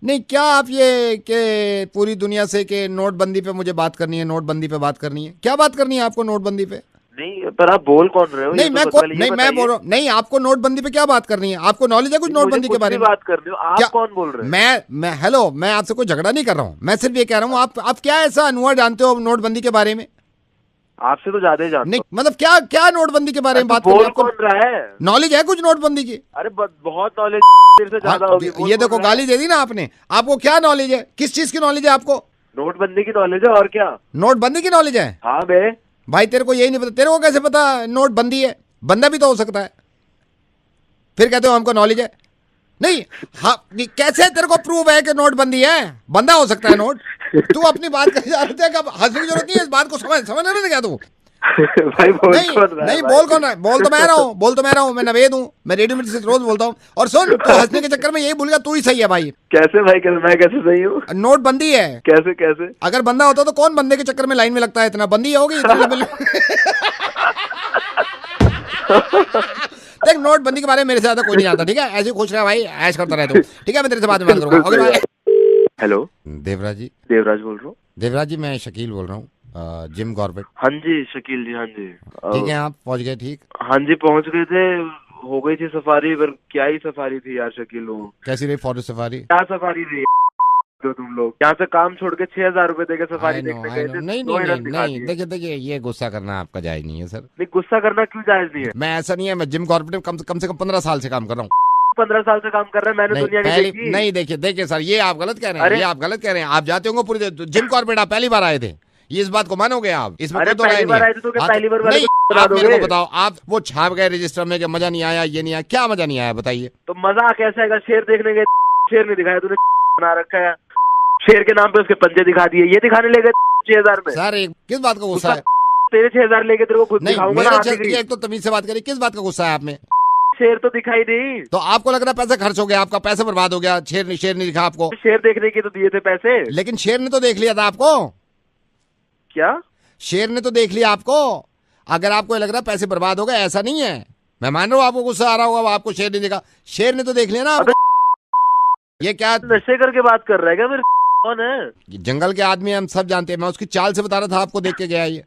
S16: नहीं क्या आप ये कि पूरी दुनिया से कि नोटबंदी पे मुझे बात करनी है, नोटबंदी पे बात करनी है, क्या बात करनी है आपको नोटबंदी पे?
S21: नहीं पर आप बोल कौन रहे हो?
S16: नहीं मैं मैं बोल रहा हूँ, नहीं आपको नोटबंदी पे क्या बात करनी है? आपको नॉलेज है कुछ नोटबंदी के बारे में?
S21: बात कर रहे हो आप, कौन बोल रहे हो?
S16: मैं हेलो, मैं आपसे कोई झगड़ा नहीं कर रहा हूँ, मैं सिर्फ ये कह रहा हूँ आप क्या ऐसा अनुभव जानते हो नोटबंदी के बारे में?
S21: आपसे तो ज्यादा ही जानता हूं।
S16: नहीं मतलब क्या क्या नोटबंदी के बारे में बात
S21: बोल कौन रहा है?
S16: नॉलेज है कुछ नोटबंदी की?
S21: अरे बहुत नॉलेज से ज्यादा होगी।
S16: ये देखो गाली दे दी ना आपने, आपको क्या नॉलेज है, किस चीज की नॉलेज है आपको?
S21: नोटबंदी की नॉलेज है और क्या?
S16: नोटबंदी की नॉलेज है?
S21: हाँ बे
S16: भाई तेरे को यही नहीं पता, तेरे को कैसे पता नोटबंदी है? बंदा भी तो हो सकता है, फिर कहते हो हमको नॉलेज है। नहीं हाँ कैसे तेरे को प्रूव है कि नोटबंदी है? बंदा हो सकता है नोट। तू अपनी बात कर जा रहे थे, हंसने की जरूरत नहीं है, इस बात को समझ रहे थे क्या तू?
S21: भाई बोल कौन रहा है?
S16: नहीं बोल कौन रहा है? बोल तो मैं रहा हूँ, मैं नवेद हूँ, मैं रेडियो मिर्ची से रोज बोलता हूँ। और सुन तू हंसने के चक्कर में यही भूल गया, तू ही सही है भाई।
S21: कैसे भाई मैं कैसे सही हूँ?
S16: नोटबंदी है।
S21: कैसे?
S16: अगर बंदा होता तो कौन बंदे के चक्कर में लाइन में लगता है इतना? बंदी होगी देख नोटबंदी के बारे में मेरे से ज्यादा कोई नहीं जानता, ठीक है? ऐसे खुश रहा भाई, ऐश करता रहे तू, ठीक है? मैं तेरे से बाद में बात करूंगा। Okay bye.
S21: Hello
S16: Devraj ji.
S21: Devraj बोल रहा हूँ।
S16: देवराज जी मैं शकील बोल रहा हूँ, जिम कॉर्बेट।
S21: हाँ जी शकील जी, हाँ जी
S16: ठीक है, आप पहुंच गए? ठीक
S21: हाँ जी पहुंच गए थे, हो गई थी सफारी, पर क्या ही सफारी थी यार शकील।
S16: कैसी रही फॉरेस्ट सफारी?
S21: क्या सफारी थी तो तुम लोग यहाँ से काम छोड़ के 6,000 रुपए देके सफारी देखने गए थे।
S16: नहीं देखिए ये गुस्सा करना आपका जायज नहीं है सर।
S21: नहीं गुस्सा करना क्यों जायज नहीं है?
S16: मैं ऐसा नहीं है, मैं जिम कॉर्बेट में कम से कम 15 साल से काम कर रहा हूँ।
S21: 15 साल से काम कर रहे हैं, मैंने दुनिया नहीं देखी।
S16: नहीं देखिए सर, ये आप गलत कह रहे हैं, ये आप गलत कह रहे हैं। आप जाते होंगे पूरी जिम कॉर्बेट, आप पहली बार आए थे, ये इस बात को मानोगे आप? इसमें कोई तो राय नहीं। आप मेरे को बताओ, आप वो छाप गए रजिस्टर में कि मजा नहीं आया, ये नहीं आया, क्या मजा नहीं आया बताइए?
S21: तो मजा कैसे आएगा? शेर देखने गए, शेर नहीं दिखाया तूने, बना रखा है शेर के नाम पे, उसके पंजे दिखा दिए, ये दिखाने ले गए 6,000 में।
S16: सर किस बात का गुस्सा है?
S21: तेरे 6,000 लेके तेरे को खुद दिखाऊंगा ना।
S16: एक तो तमीज से बात करिए, किस बात का गुस्सा है आप में?
S21: शेर तो दिखाई नहीं।
S16: तो आपको लग रहा है पैसा खर्च हो गया, आपका पैसा बर्बाद हो गया? शेर नहीं दिखा आपको?
S21: शेर देखने के तो दिए थे पैसे,
S16: लेकिन शेर ने तो देख लिया था आपको।
S21: क्या शेर
S16: ने तो देख लिया आपको? अगर आपको लग रहा है पैसे बर्बाद हो गए, ऐसा नहीं है, मैं मान रहा हूँ आपको गुस्सा आ रहा होगा, आपको शेर नहीं देखा, शेर ने तो देख लिया ना आपको। ये क्या
S21: नशे करके बात कर रहा है क्या? फिर कौन है?
S16: जंगल के आदमी हम सब जानते हैं, मैं उसकी चाल से बता रहा था आपको, देख के गया ये।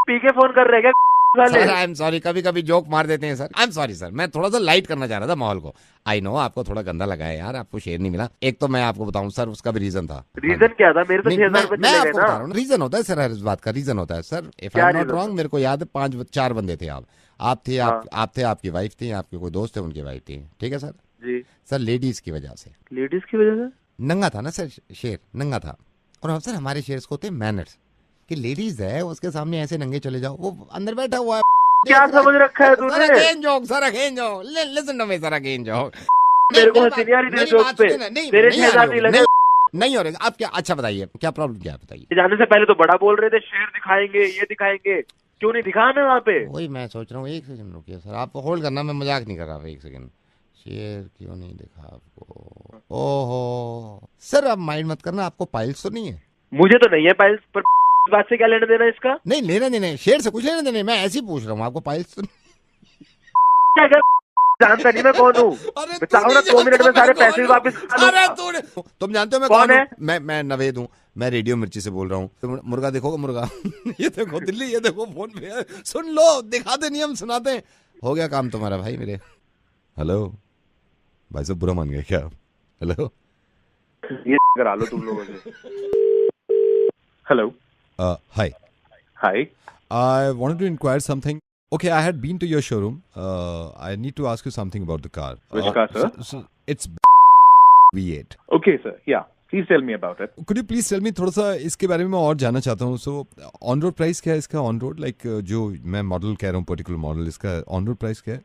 S21: पी के फोन कर रहे हैं क्या?
S16: आई एम सॉरी, कभी जोक मार देते हैं sir, I am sorry sir, मैं थोड़ा सा लाइट करना चाह रहा था माहौल को। आई नो आपको थोड़ा गंदा लगा है यार, आपको शेर नहीं मिला। एक तो मैं आपको बताऊं सर, उसका भी रीजन था।
S21: रीजन क्या था? मेरे तो 6,000
S16: मैं आपको बता रहा हूँ, रीजन होता है सर, हर इस बात का रीजन होता है sir. If I am not wrong, मेरे को याद है 5-4 बंदे थे। आप थे, आपकी वाइफ थी, आपके कोई दोस्त थे, उनकी वाइफ थी, ठीक है सर
S21: जी।
S16: सर लेडीज की वजह से,
S21: लेडीज की वजह से
S16: नंगा था ना सर, शेर नंगा था। और सर हमारे शेर को होते मैनर्स कि लेडीज है उसके सामने ऐसे नंगे चले जाओ, वो अंदर बैठा हुआ है।
S21: क्या समझ रखा है तूने?
S16: Sir again joke, listen to me sir, again joke.
S21: मेरे को हंसी नहीं आ रही तेरे जोक पे। तेरे 6,000 नहीं लगे।
S16: नहीं हो रहा आप क्या? अच्छा बताइए क्या प्रॉब्लम क्या है, बताइए।
S21: जाने से पहले तो बड़ा बोल रहे थे, शेर दिखाएंगे, ये दिखाएंगे, क्यों नहीं दिखा हमें वहाँ पे?
S16: वही मैं सोच रहा हूँ, एक सेकंड रुकिए सर, आप होल्ड करना, मैं मजाक नहीं कर रहा, एक सेकंड। शेर क्यों नहीं दिखा आपको? ओहो सर आप माइंड मत करना, आपको पाइल्स तो नहीं है?
S21: मुझे तो नहीं है पाइल्स, पर
S3: इस बात से क्या लेना देना इसका?
S1: नहीं लेना देना, शेर से कुछ लेना देना, मैं ऐसे ही पूछ रहा हूँ आपको। पाइल्स
S3: जानता नहीं मैं कौन हूँ? बताओ ना, 2 मिनट में सारे पैसे भी वापस।
S1: अरे तुम जानते हो मैं
S3: कौन है?
S1: मैं नवेद हूँ, मैं रेडियो मिर्ची से बोल रहा हूँ। तुम मुर्गा देखोगे? मुर्गा ये देखो दिल्ली, ये देखो फोन पे है। सुन लो, दिखाते नहीं, हम सुनाते हैं। हो गया काम तुम्हारा भाई मेरे। हेलो भाई साहब, बुरा मान गए क्या? हेलो,
S10: ये करा लो तुम लोगों से। Hello,
S16: Hi.
S10: Hi.
S16: I wanted to inquire something. Okay, I had been to your showroom. I need to ask you something about the car.
S10: Which car, sir?
S16: It's V8.
S10: Okay, sir. Yeah. Please tell me about it.
S16: Could you please tell me थोड़ा सा इसके बारे में, मैं और जानना चाहता हूँ। So on road price क्या है इसका? On road like जो मैं मॉडल कह रहा हूँ, पर्टिकुलर मॉडल, इसका on road price क्या है?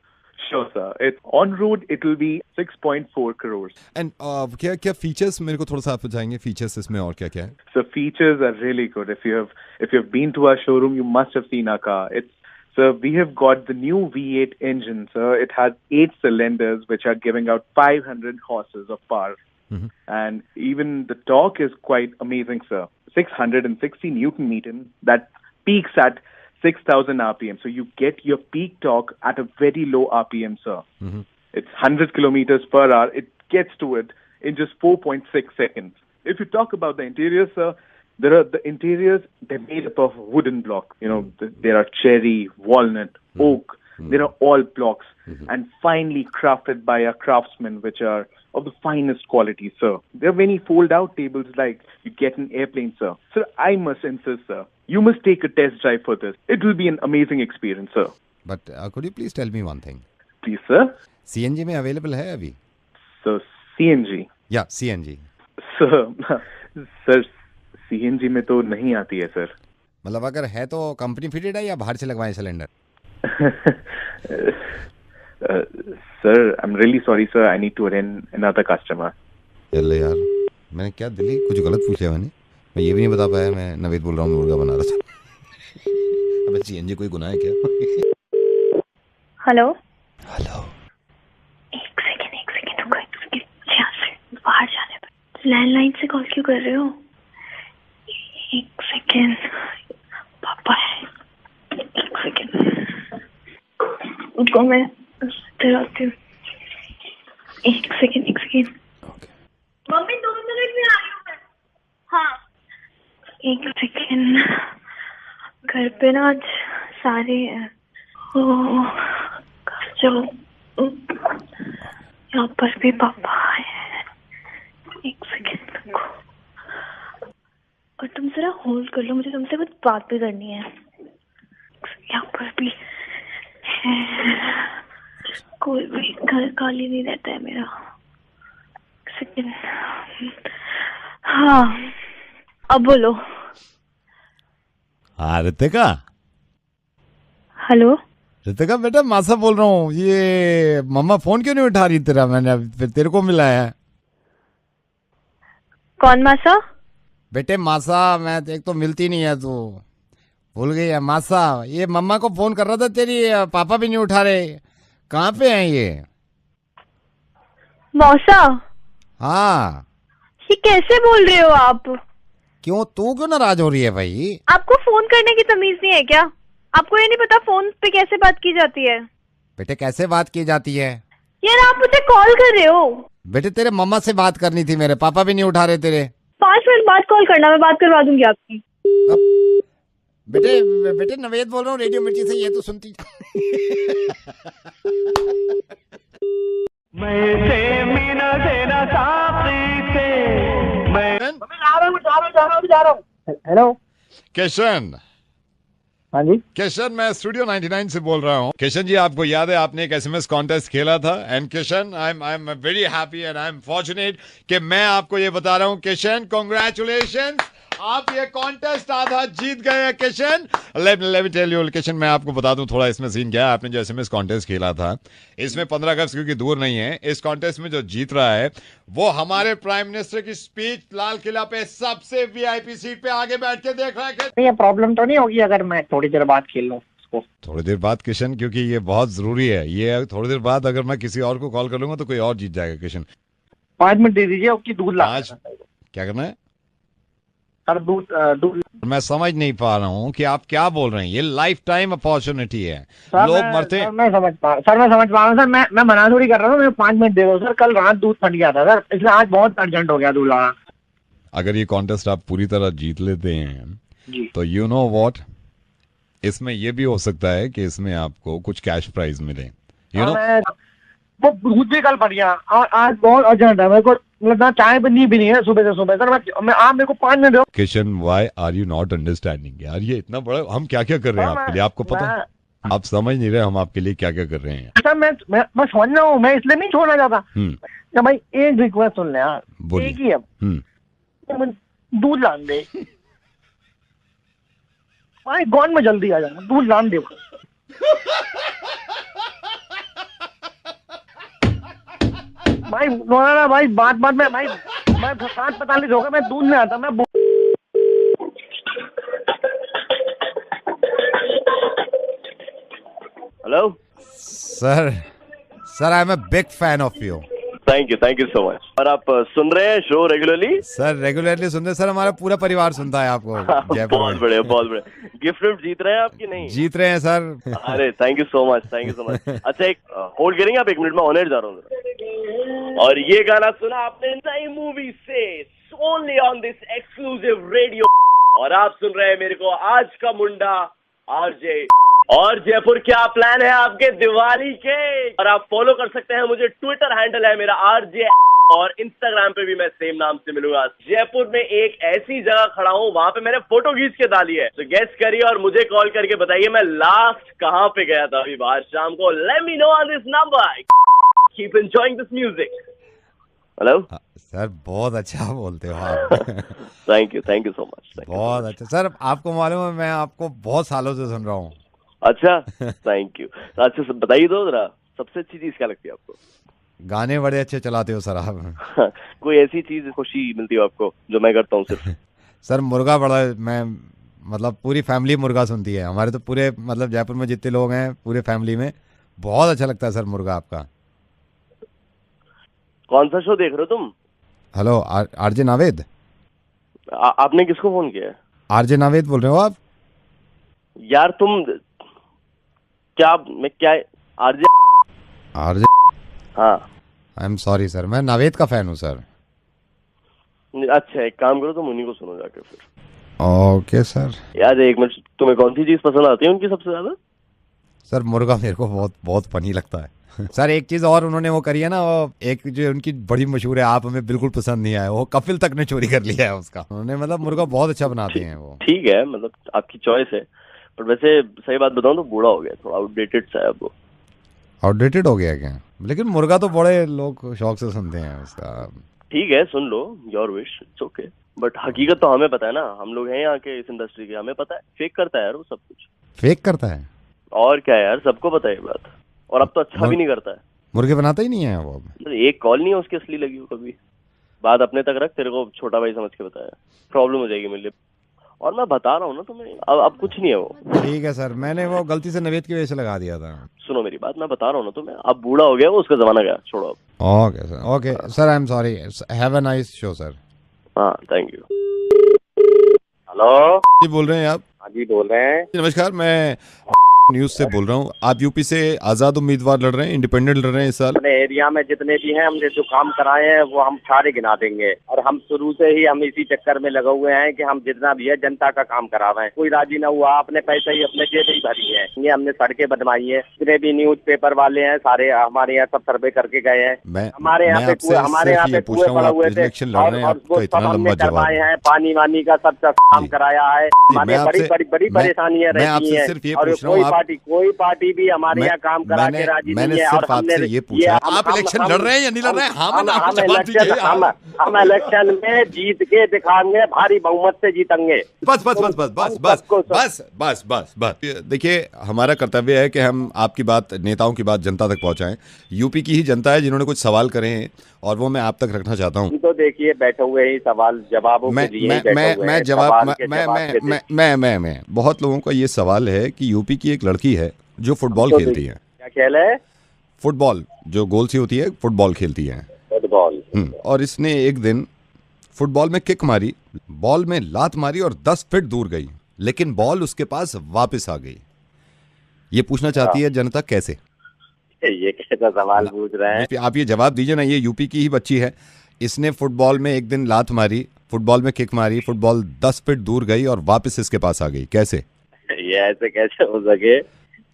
S10: Sure, sir. It's on road. It will be 6.4 crores.
S16: And क्या क्या features मेरे को थोड़ा सा आप बताएंगे? Features इसमें और क्या क्या है?
S10: So features are really good. If you've been to our showroom, you must have seen our car. We have got the new V8 engine, sir. It has 8 cylinders, which are giving out 500 horses of power.
S16: Mm-hmm.
S10: And even the torque is quite amazing, sir. 660 Newton meter. That peaks at 6,000 RPM. So you get your peak torque at a very low RPM, sir.
S16: Mm-hmm.
S10: It's 100 kilometers per hour. It gets to it in just 4.6 seconds. If you talk about the interior, sir, the interiors, they're made up of wooden block. You know, there are cherry, walnut, oak. They are all blocks and finely crafted by our craftsmen, which are of the finest quality, sir. There are many fold-out tables like you get in airplane, sir. Sir, I must insist, sir, you must take a test drive for this. It will be an amazing experience, sir.
S16: But could you please tell me one thing?
S10: Please, sir.
S16: CNG में available है अभी?
S10: So, CNG?
S16: Yeah, CNG.
S10: Sir, CNG में तो नहीं आती है, sir.
S16: मतलब अगर है तो कंपनी फिटेड है या बाहर से लगवाएं cylinder?
S10: Sir, I'm really sorry, sir. I need to attend another customer.
S16: चल यार, मैंने क्या दिल्ली कुछ गलत पूछ लिया मैंने? मैं ये भी नहीं बता पाया, मैं नवेद बोल रहा हूँ, मुर्गा बना रहा था। अबे CNG कोई गुनाह है क्या?
S17: हेलो
S16: हेलो,
S17: एक सेकंड रुको, एक सेकंड, यहाँ से बाहर जाने दो। लैंडलाइन से कॉल क्यों कर रहे हो? एक सेकंड, पापा है। एक सेकंड उनको मैं आती हूँ। एक सेकंड। मम्मी 2 मिनट में आ रही हूँ मैं। हाँ, एक सेकंड। घर पे ना आज सारे चलो, यहाँ पर भी पापा है। एक सेकंड रुको, और तुम जरा होल्ड कर लो, मुझे तुमसे कुछ बात भी करनी है। यहाँ पर भी है, कोई भी घर खाली नहीं रहता है मेरा। सेकंड, हाँ अब बोलो।
S16: हाँ रितिका।
S17: हेलो
S16: रितिका बेटा, मासा बोल रहा हूँ। ये मम्मा फोन क्यों नहीं उठा रही तेरा? मैंने फिर तेरे को मिला है।
S17: कौन मासा?
S16: बेटे मासा, मैं एक तो मिलती नहीं है, तू भूल गई है। मासा, ये मम्मा को फोन कर रहा था तेरी, पापा भी नहीं उठा रहे। कहाँ पे हैं ये?
S17: मौसा?
S16: हाँ।
S17: ये कैसे बोल रहे हो आप?
S16: क्यों, तू क्यों नाराज हो रही है भाई?
S17: आपको फोन करने की तमीज नहीं है क्या? आपको ये नहीं पता फोन पे कैसे बात की जाती है?
S16: बेटे कैसे बात की जाती है?
S17: यार आप मुझे कॉल कर रहे हो।
S16: बेटे तेरे मम्मा से बात करनी थी, मेरे पापा भी नहीं उठा रहे तेरे।
S17: 5 मिनट बाद कॉल करना, मैं बात करवा दूंगी आपकी।
S16: बेटे नवेद बोल रहा हूँ रेडियो मिर्ची से, ये तो सुनती।
S3: हेलो
S16: किशन।
S3: हाँ जी
S16: किशन, मैं स्टूडियो 99 से बोल रहा हूँ। किशन जी, आपको याद है आपने एक SMS कॉन्टेस्ट खेला था? And Kishan, I am very happy and I am fortunate कि मैं आपको ये बता रहा हूँ किशन, कांग्रेचुलेशंस, आप ये कॉन्टेस्ट आधा जीत गए हैं Kishan. Let me tell you Kishan, मैं आपको बता दूं थोड़ा इसमें सीन क्या है। आपने जो SMS कॉन्टेस्ट खेला था, इसमें 15 अगस्त क्योंकि दूर नहीं है, इस कॉन्टेस्ट में जो जीत रहा है वो हमारे प्राइम मिनिस्टर की स्पीच लाल किला पे सबसे VIP सीट पे आगे बैठ के देख रहा है।
S3: ये प्रॉब्लम तो नहीं होगी अगर मैं थोड़ी देर बाद खेल लूँ उसको?
S16: थोड़ी देर बाद किशन, क्योंकि ये बहुत जरूरी है। ये थोड़ी देर बाद अगर मैं किसी और को कॉल कर लूंगा तो कोई और जीत जाएगा किशन।
S3: 5 मिनट दे दीजिए, उसकी दूध ला।
S16: क्या करना है?
S2: सर दूध
S16: मैं समझ नहीं पा रहा हूँ कि आप क्या बोल रहे हैं। ये लाइफ टाइम अपॉर्चुनिटी है, लोग मरते।
S2: सर मैं समझ पा रहा हूँ सर। मैं मना थोड़ी कर रहा हूँ, मेरे 5 मिनट दे दो सर। कल रात दूध फट गया था सर, इसलिए आज बहुत अर्जेंट हो गया दूध लाना।
S16: अगर ये कॉन्टेस्ट आप पूरी तरह जीत लेते हैं
S2: जी,
S16: तो यू नो व्हाट, इसमें ये भी हो सकता है कि इसमें आपको कुछ कैश प्राइज मिले। यू नो
S2: वो दूध भी कल फट गया और आज बहुत अर्जेंट है मेरे को, मतलब ना चाय भी नहीं है सुबह से सुबह सर। मैं आप मेरे को 5 मिनट दो।
S16: Kishan, why are you not understanding यार? ये इतना बड़ा हम क्या क्या कर रहे हैं आपके लिए, आपको पता है? आप समझ नहीं रहे हम आपके लिए क्या क्या कर रहे हैं।
S2: सर मैं समझ रहा हूँ, मैं इसलिए नहीं छोड़ना चाहता। भाई एक रिक्वेस्ट सुन ले यार, एक ही है, दूध लान दे भाई, गॉन में जल्दी आ जाना, दूध लान दे भाई। ना भाई बात में भाई मैं 7:45 होगा, मैं दूध में आता। मैं
S3: hello
S16: sir I am a big fan of you.
S3: Thank you so much. और आप सुन रहे हैं शो रेगुलरली?
S16: सर रेगुलरली सुनते सर, हमारा पूरा परिवार सुनता है आपको।
S3: बहुत बढ़िया। गिफ्ट जीत रहे हैं आप कि नहीं?
S16: जीत रहे हैं सर।
S3: अरे थैंक यू सो मच। अच्छा एक होल्ड करेंगे आप 1 मिनट में, ऑन एयर जा रहा हूँ। और ये गाना सुना आपने नई मूवी से, only on this exclusive radio. और आप सुन रहे हैं मेरे को आज का मुंडा आरजे। और जयपुर क्या प्लान है आपके दिवाली के? और आप फॉलो कर सकते हैं मुझे, ट्विटर हैंडल है मेरा आरजे, और इंस्टाग्राम पे भी मैं सेम नाम से मिलूंगा। जयपुर में एक ऐसी जगह खड़ा हूँ, वहां पे मैंने फोटो खींच के डाली है, तो गेस करिए और मुझे कॉल करके बताइए मैं लास्ट कहाँ पे गया था अभी बाहर शाम को। Let me know on this number. Keep enjoying this music. Hello
S16: sir, बहुत अच्छा बोलते हो आप।
S3: Thank you so much.
S16: बहुत अच्छा सर, आपको मालूम है मैं आपको बहुत सालों से सुन रहा हूँ।
S3: अच्छा थैंक यू। अच्छा बताइए तो जरा, सबसे अच्छी चीज क्या लगती है आपको?
S16: गाने बड़े अच्छे चलाते हो सर आप।
S3: कोई ऐसी चीज खुशी मिलती हो आपको जो मैं करता हूँ सिर्फ?
S16: सर मुर्गा बड़ा, मैं मतलब पूरी फैमिली मुर्गा सुनती है हमारे, तो पूरे मतलब जयपुर में जितने लोग हैं पूरे फैमिली में बहुत अच्छा लगता है सर मुर्गा आपका।
S3: कौन सा शो देख रहे हो तुम?
S16: Hello RJ Naved.
S3: आपने किसको फोन किया है?
S16: आरजे नावेद बोल रहे हो आप?
S3: यार तुम क्या आरजे? हाँ।
S16: आई एम सॉरी सर, मैं नावेद का फैन हूँ सर।
S3: अच्छा एक काम करो, तुम उन्हीं को सुनो जाके फिर।
S16: Okay sir.
S3: यार एक मिनट, तुम्हें कौन सी चीज पसंद आती है उनकी सबसे ज्यादा?
S16: सर मुर्गा मेरे को बहुत बहुत फनी लगता है। सर एक चीज और उन्होंने वो करी है ना, वो एक जो उनकी बड़ी मशहूर है, आप हमें बिल्कुल पसंद नहीं आया, वो कपिल तक ने चोरी कर लिया है उसका। उन्होंने मतलब मुर्गा बहुत अच्छा बनाते हैं वो।
S3: ठीक है, मतलब आपकी चॉइस है, पर वैसे सही बात बताऊं तो बूढ़ा हो गया, थोड़ा आउटडेटेड सा है वो।
S16: आउटडेटेड हो गया क्या? लेकिन मुर्गा तो बड़े लोग शौक से सुनते हैं उसका।
S3: ठीक है सुन लो, your wish, it's okay, but हकीकत तो हमें पता है ना, हम लोग हैं यहाँ के इस इंडस्ट्री के, हमें पता है फेक करता है यार वो सब कुछ।
S16: फेक करता है?
S3: और क्या यार, सबको पता है ये बात, और अब तो अच्छा भी नहीं करता है।
S16: मुर्गे बनाता ही नहीं है वो।
S3: एक कॉल नहीं है उसकी असली लगी हो कभी। बात अपने तक रख, तेरे को छोटा भाई समझ के बताया, प्रॉब्लम हो जाएगी मेरे लिए। और मैं बता रहा हूँ ना तुम्हें, अब कुछ नहीं है वो।
S16: ठीक है सर, मैंने वो गलती से नवेद की वजह से लगा दिया था।
S3: सुनो मेरी बात, मैं बता रहा हूँ ना तुम्हें, अब बूढ़ा हो गया वो, उसका जमाना गया, छोड़ो अब।
S16: Okay sir, okay sir, I am sorry, have a nice show sir.
S3: हाँ थैंक यू। हेलो
S16: जी बोल रहे हैं आप?
S3: हाँ जी बोल रहे हैं।
S16: नमस्कार, मैं न्यूज से बोल रहा हूँ। आप यूपी से आजाद उम्मीदवार लड़ रहे हैं, इंडिपेंडेंट लड़ रहे हैं इस साल।
S11: अपने एरिया में जितने भी हैं, हमने जो काम कराए हैं वो हम सारे गिना देंगे, और हम शुरू से ही हम इसी चक्कर में लगे हुए हैं कि हम जितना भी है जनता का काम करावे। कोई राजी न हुआ, अपने पैसे ही अपने जेब ही भरी है। ये हमने सड़कें बनवाई है, जितने भी न्यूज पेपर वाले हैं सारे हमारे यहाँ सब सर्वे करके गए हैं। हमारे यहाँ पे कुएं पड़े हुए थे और उसको सब हमने करवाए हैं, पानी वानी का सब काम कराया है। हमारे बड़ी परेशानियां रहती है, और कोई पार्टी भी हमारे यहाँ काम करा के राजी नहीं है। और हमने
S16: ये पूछा, आप इलेक्शन लड़ रहे हैं या नहीं लड़ रहे हैं?
S11: हम इलेक्शन में जीत के दिखाएंगे, भारी बहुमत से जीतेंगे।
S16: बस बस बस बस बस बस बस बस बस बस। देखिए, हमारा कर्तव्य है कि हम आपकी बात, नेताओं की बात जनता तक पहुंचाएं। यूपी की ही जनता है जिन्होंने कुछ सवाल करे हैं, और वो मैं आप तक रखना चाहता हूँ।
S11: तो देखिए बैठे हुए ही सवाल जवाबों के लिए
S16: मैं जवाब मैं बहुत लोगों का ये सवाल है कि यूपी की एक लड़की है जो फुटबॉल खेलती है।
S11: क्या खेल है?
S16: फुटबॉल, जो गोल सी होती है, फुटबॉल खेलती है,
S11: फुटबॉल।
S16: और इसने एक दिन फुटबॉल में किक मारी, बॉल में लात मारी और 10 फीट दूर गई, लेकिन बॉल उसके पास वापस आ गई। ये पूछना चाहती है जनता कैसे?
S11: ये कैसा सवाल पूछ रहे हैं?
S16: आप ये जवाब दीजिए ना। ये यूपी की ही बच्ची है, इसने फुटबॉल में एक दिन लात मारी, फुटबॉल में किक मारी, फुटबॉल 10 फीट दूर गई और वापस इसके पास आ गई। कैसे?
S11: ये ऐसे कैसे हो सके?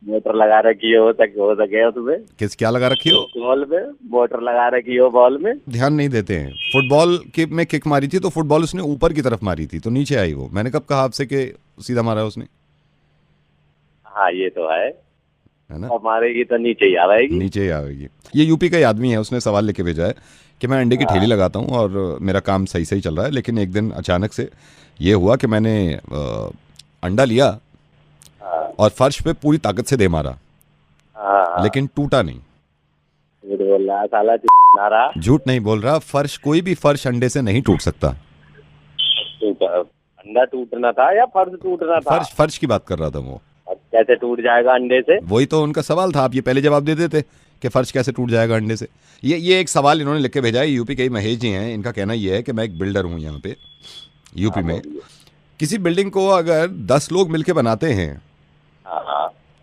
S11: मोटर लगा रखी हो सके उसमें?
S16: किस क्या लगा रखी हो?
S11: बॉल में मोटर लगा रखी हो बॉल में?
S16: ध्यान नहीं देते हैं। फुटबॉल की में किक मारी थी तो फुटबॉल उसने ऊपर की तरफ मारी थी तो नीचे आई वो। मैंने कब कहा आपसे कि सीधा मारा है उसने?
S11: हाँ ये तो है
S16: ना?
S11: और मारेगी तो नीचे ही आवेगी।
S16: नीचे ही आवेगी। ये यूपी का ही आदमी है, उसने सवाल लेके भेजा है कि मैं अंडे की ठेली लगाता हूँ और मेरा काम सही सही चल रहा है, लेकिन एक दिन अचानक से ये हुआ कि मैंने अंडा लिया और फर्श पे पूरी ताकत से दे मारा, लेकिन टूटा नहीं।
S11: झूठ बोल रहा साला।
S16: झूठ नहीं बोल रहा, फर्श कोई भी फर्श अंडे से नहीं टूट सकता।
S11: अंडा टूटना था या फर्श टूटना था?
S16: फर्श की बात कर रहा था वो।
S11: कैसे टूट जाएगा अंडे से?
S16: वही तो उनका सवाल था। आप ये पहले जवाब दे देते कि फर्श कैसे टूट जाएगा अंडे से। ये एक सवाल इन्होंने लिख के भेजा है। यूपी के ही महेश जी हैं, इनका कहना ये है कि मैं एक बिल्डर हूँ यहाँ पे यूपी में। किसी बिल्डिंग को अगर 10 लोग मिलके बनाते हैं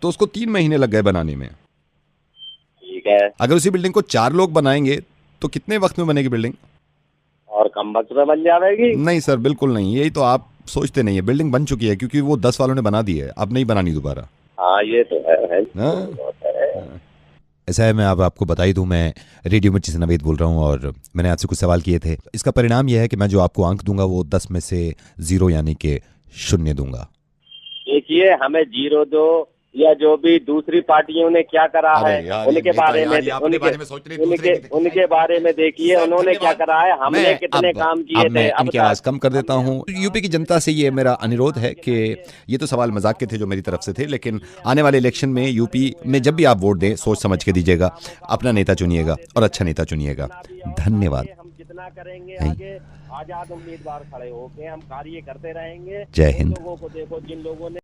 S16: तो उसको 3 महीने लग गए बनाने में।
S11: ठीक है।
S16: अगर उसी बिल्डिंग को 4 लोग बनाएंगे तो कितने वक्त में बनेगी बिल्डिंग?
S11: और कम वक्त में बन जाएगी?
S16: नहीं सर, बिल्कुल नहीं। यही तो आप सोचते नहीं है। बिल्डिंग बन चुकी है क्योंकि वो 10 वालों ने बना दी है, अब नहीं बनानी दोबारा।
S11: हाँ ये तो है।
S16: ऐसा है, मैं आपको बता ही दूं, मैं रेडियो मिर्ची से नवेद बोल रहा हूं और मैंने आपसे कुछ सवाल किए थे। इसका परिणाम यह है कि मैं जो आपको अंक दूंगा वो 10 में से 0 यानी कि 0 दूंगा।
S11: देखिए हमें 0 दो या जो भी दूसरी पार्टियों ने क्या करा है उनके बारे में उनके बारे में देखिए उन्होंने क्या करा है, हमने कितने काम किए थे।
S16: मैं इनकी आवाज कम कर देता हूँ। यूपी की जनता से ये मेरा अनुरोध है कि ये तो सवाल मजाक के थे जो मेरी तरफ से थे, लेकिन आने वाले इलेक्शन में यूपी में जब भी आप वोट दें सोच समझ के दीजिएगा, अपना नेता चुनिएगा और अच्छा नेता चुनिएगा। धन्यवाद।
S11: हम जितना करेंगे आगे आजाद उम्मीदवार खड़े होके हम कार्य करते रहेंगे।
S16: जय हिंद।
S11: लोगों को देखो जिन लोगों ने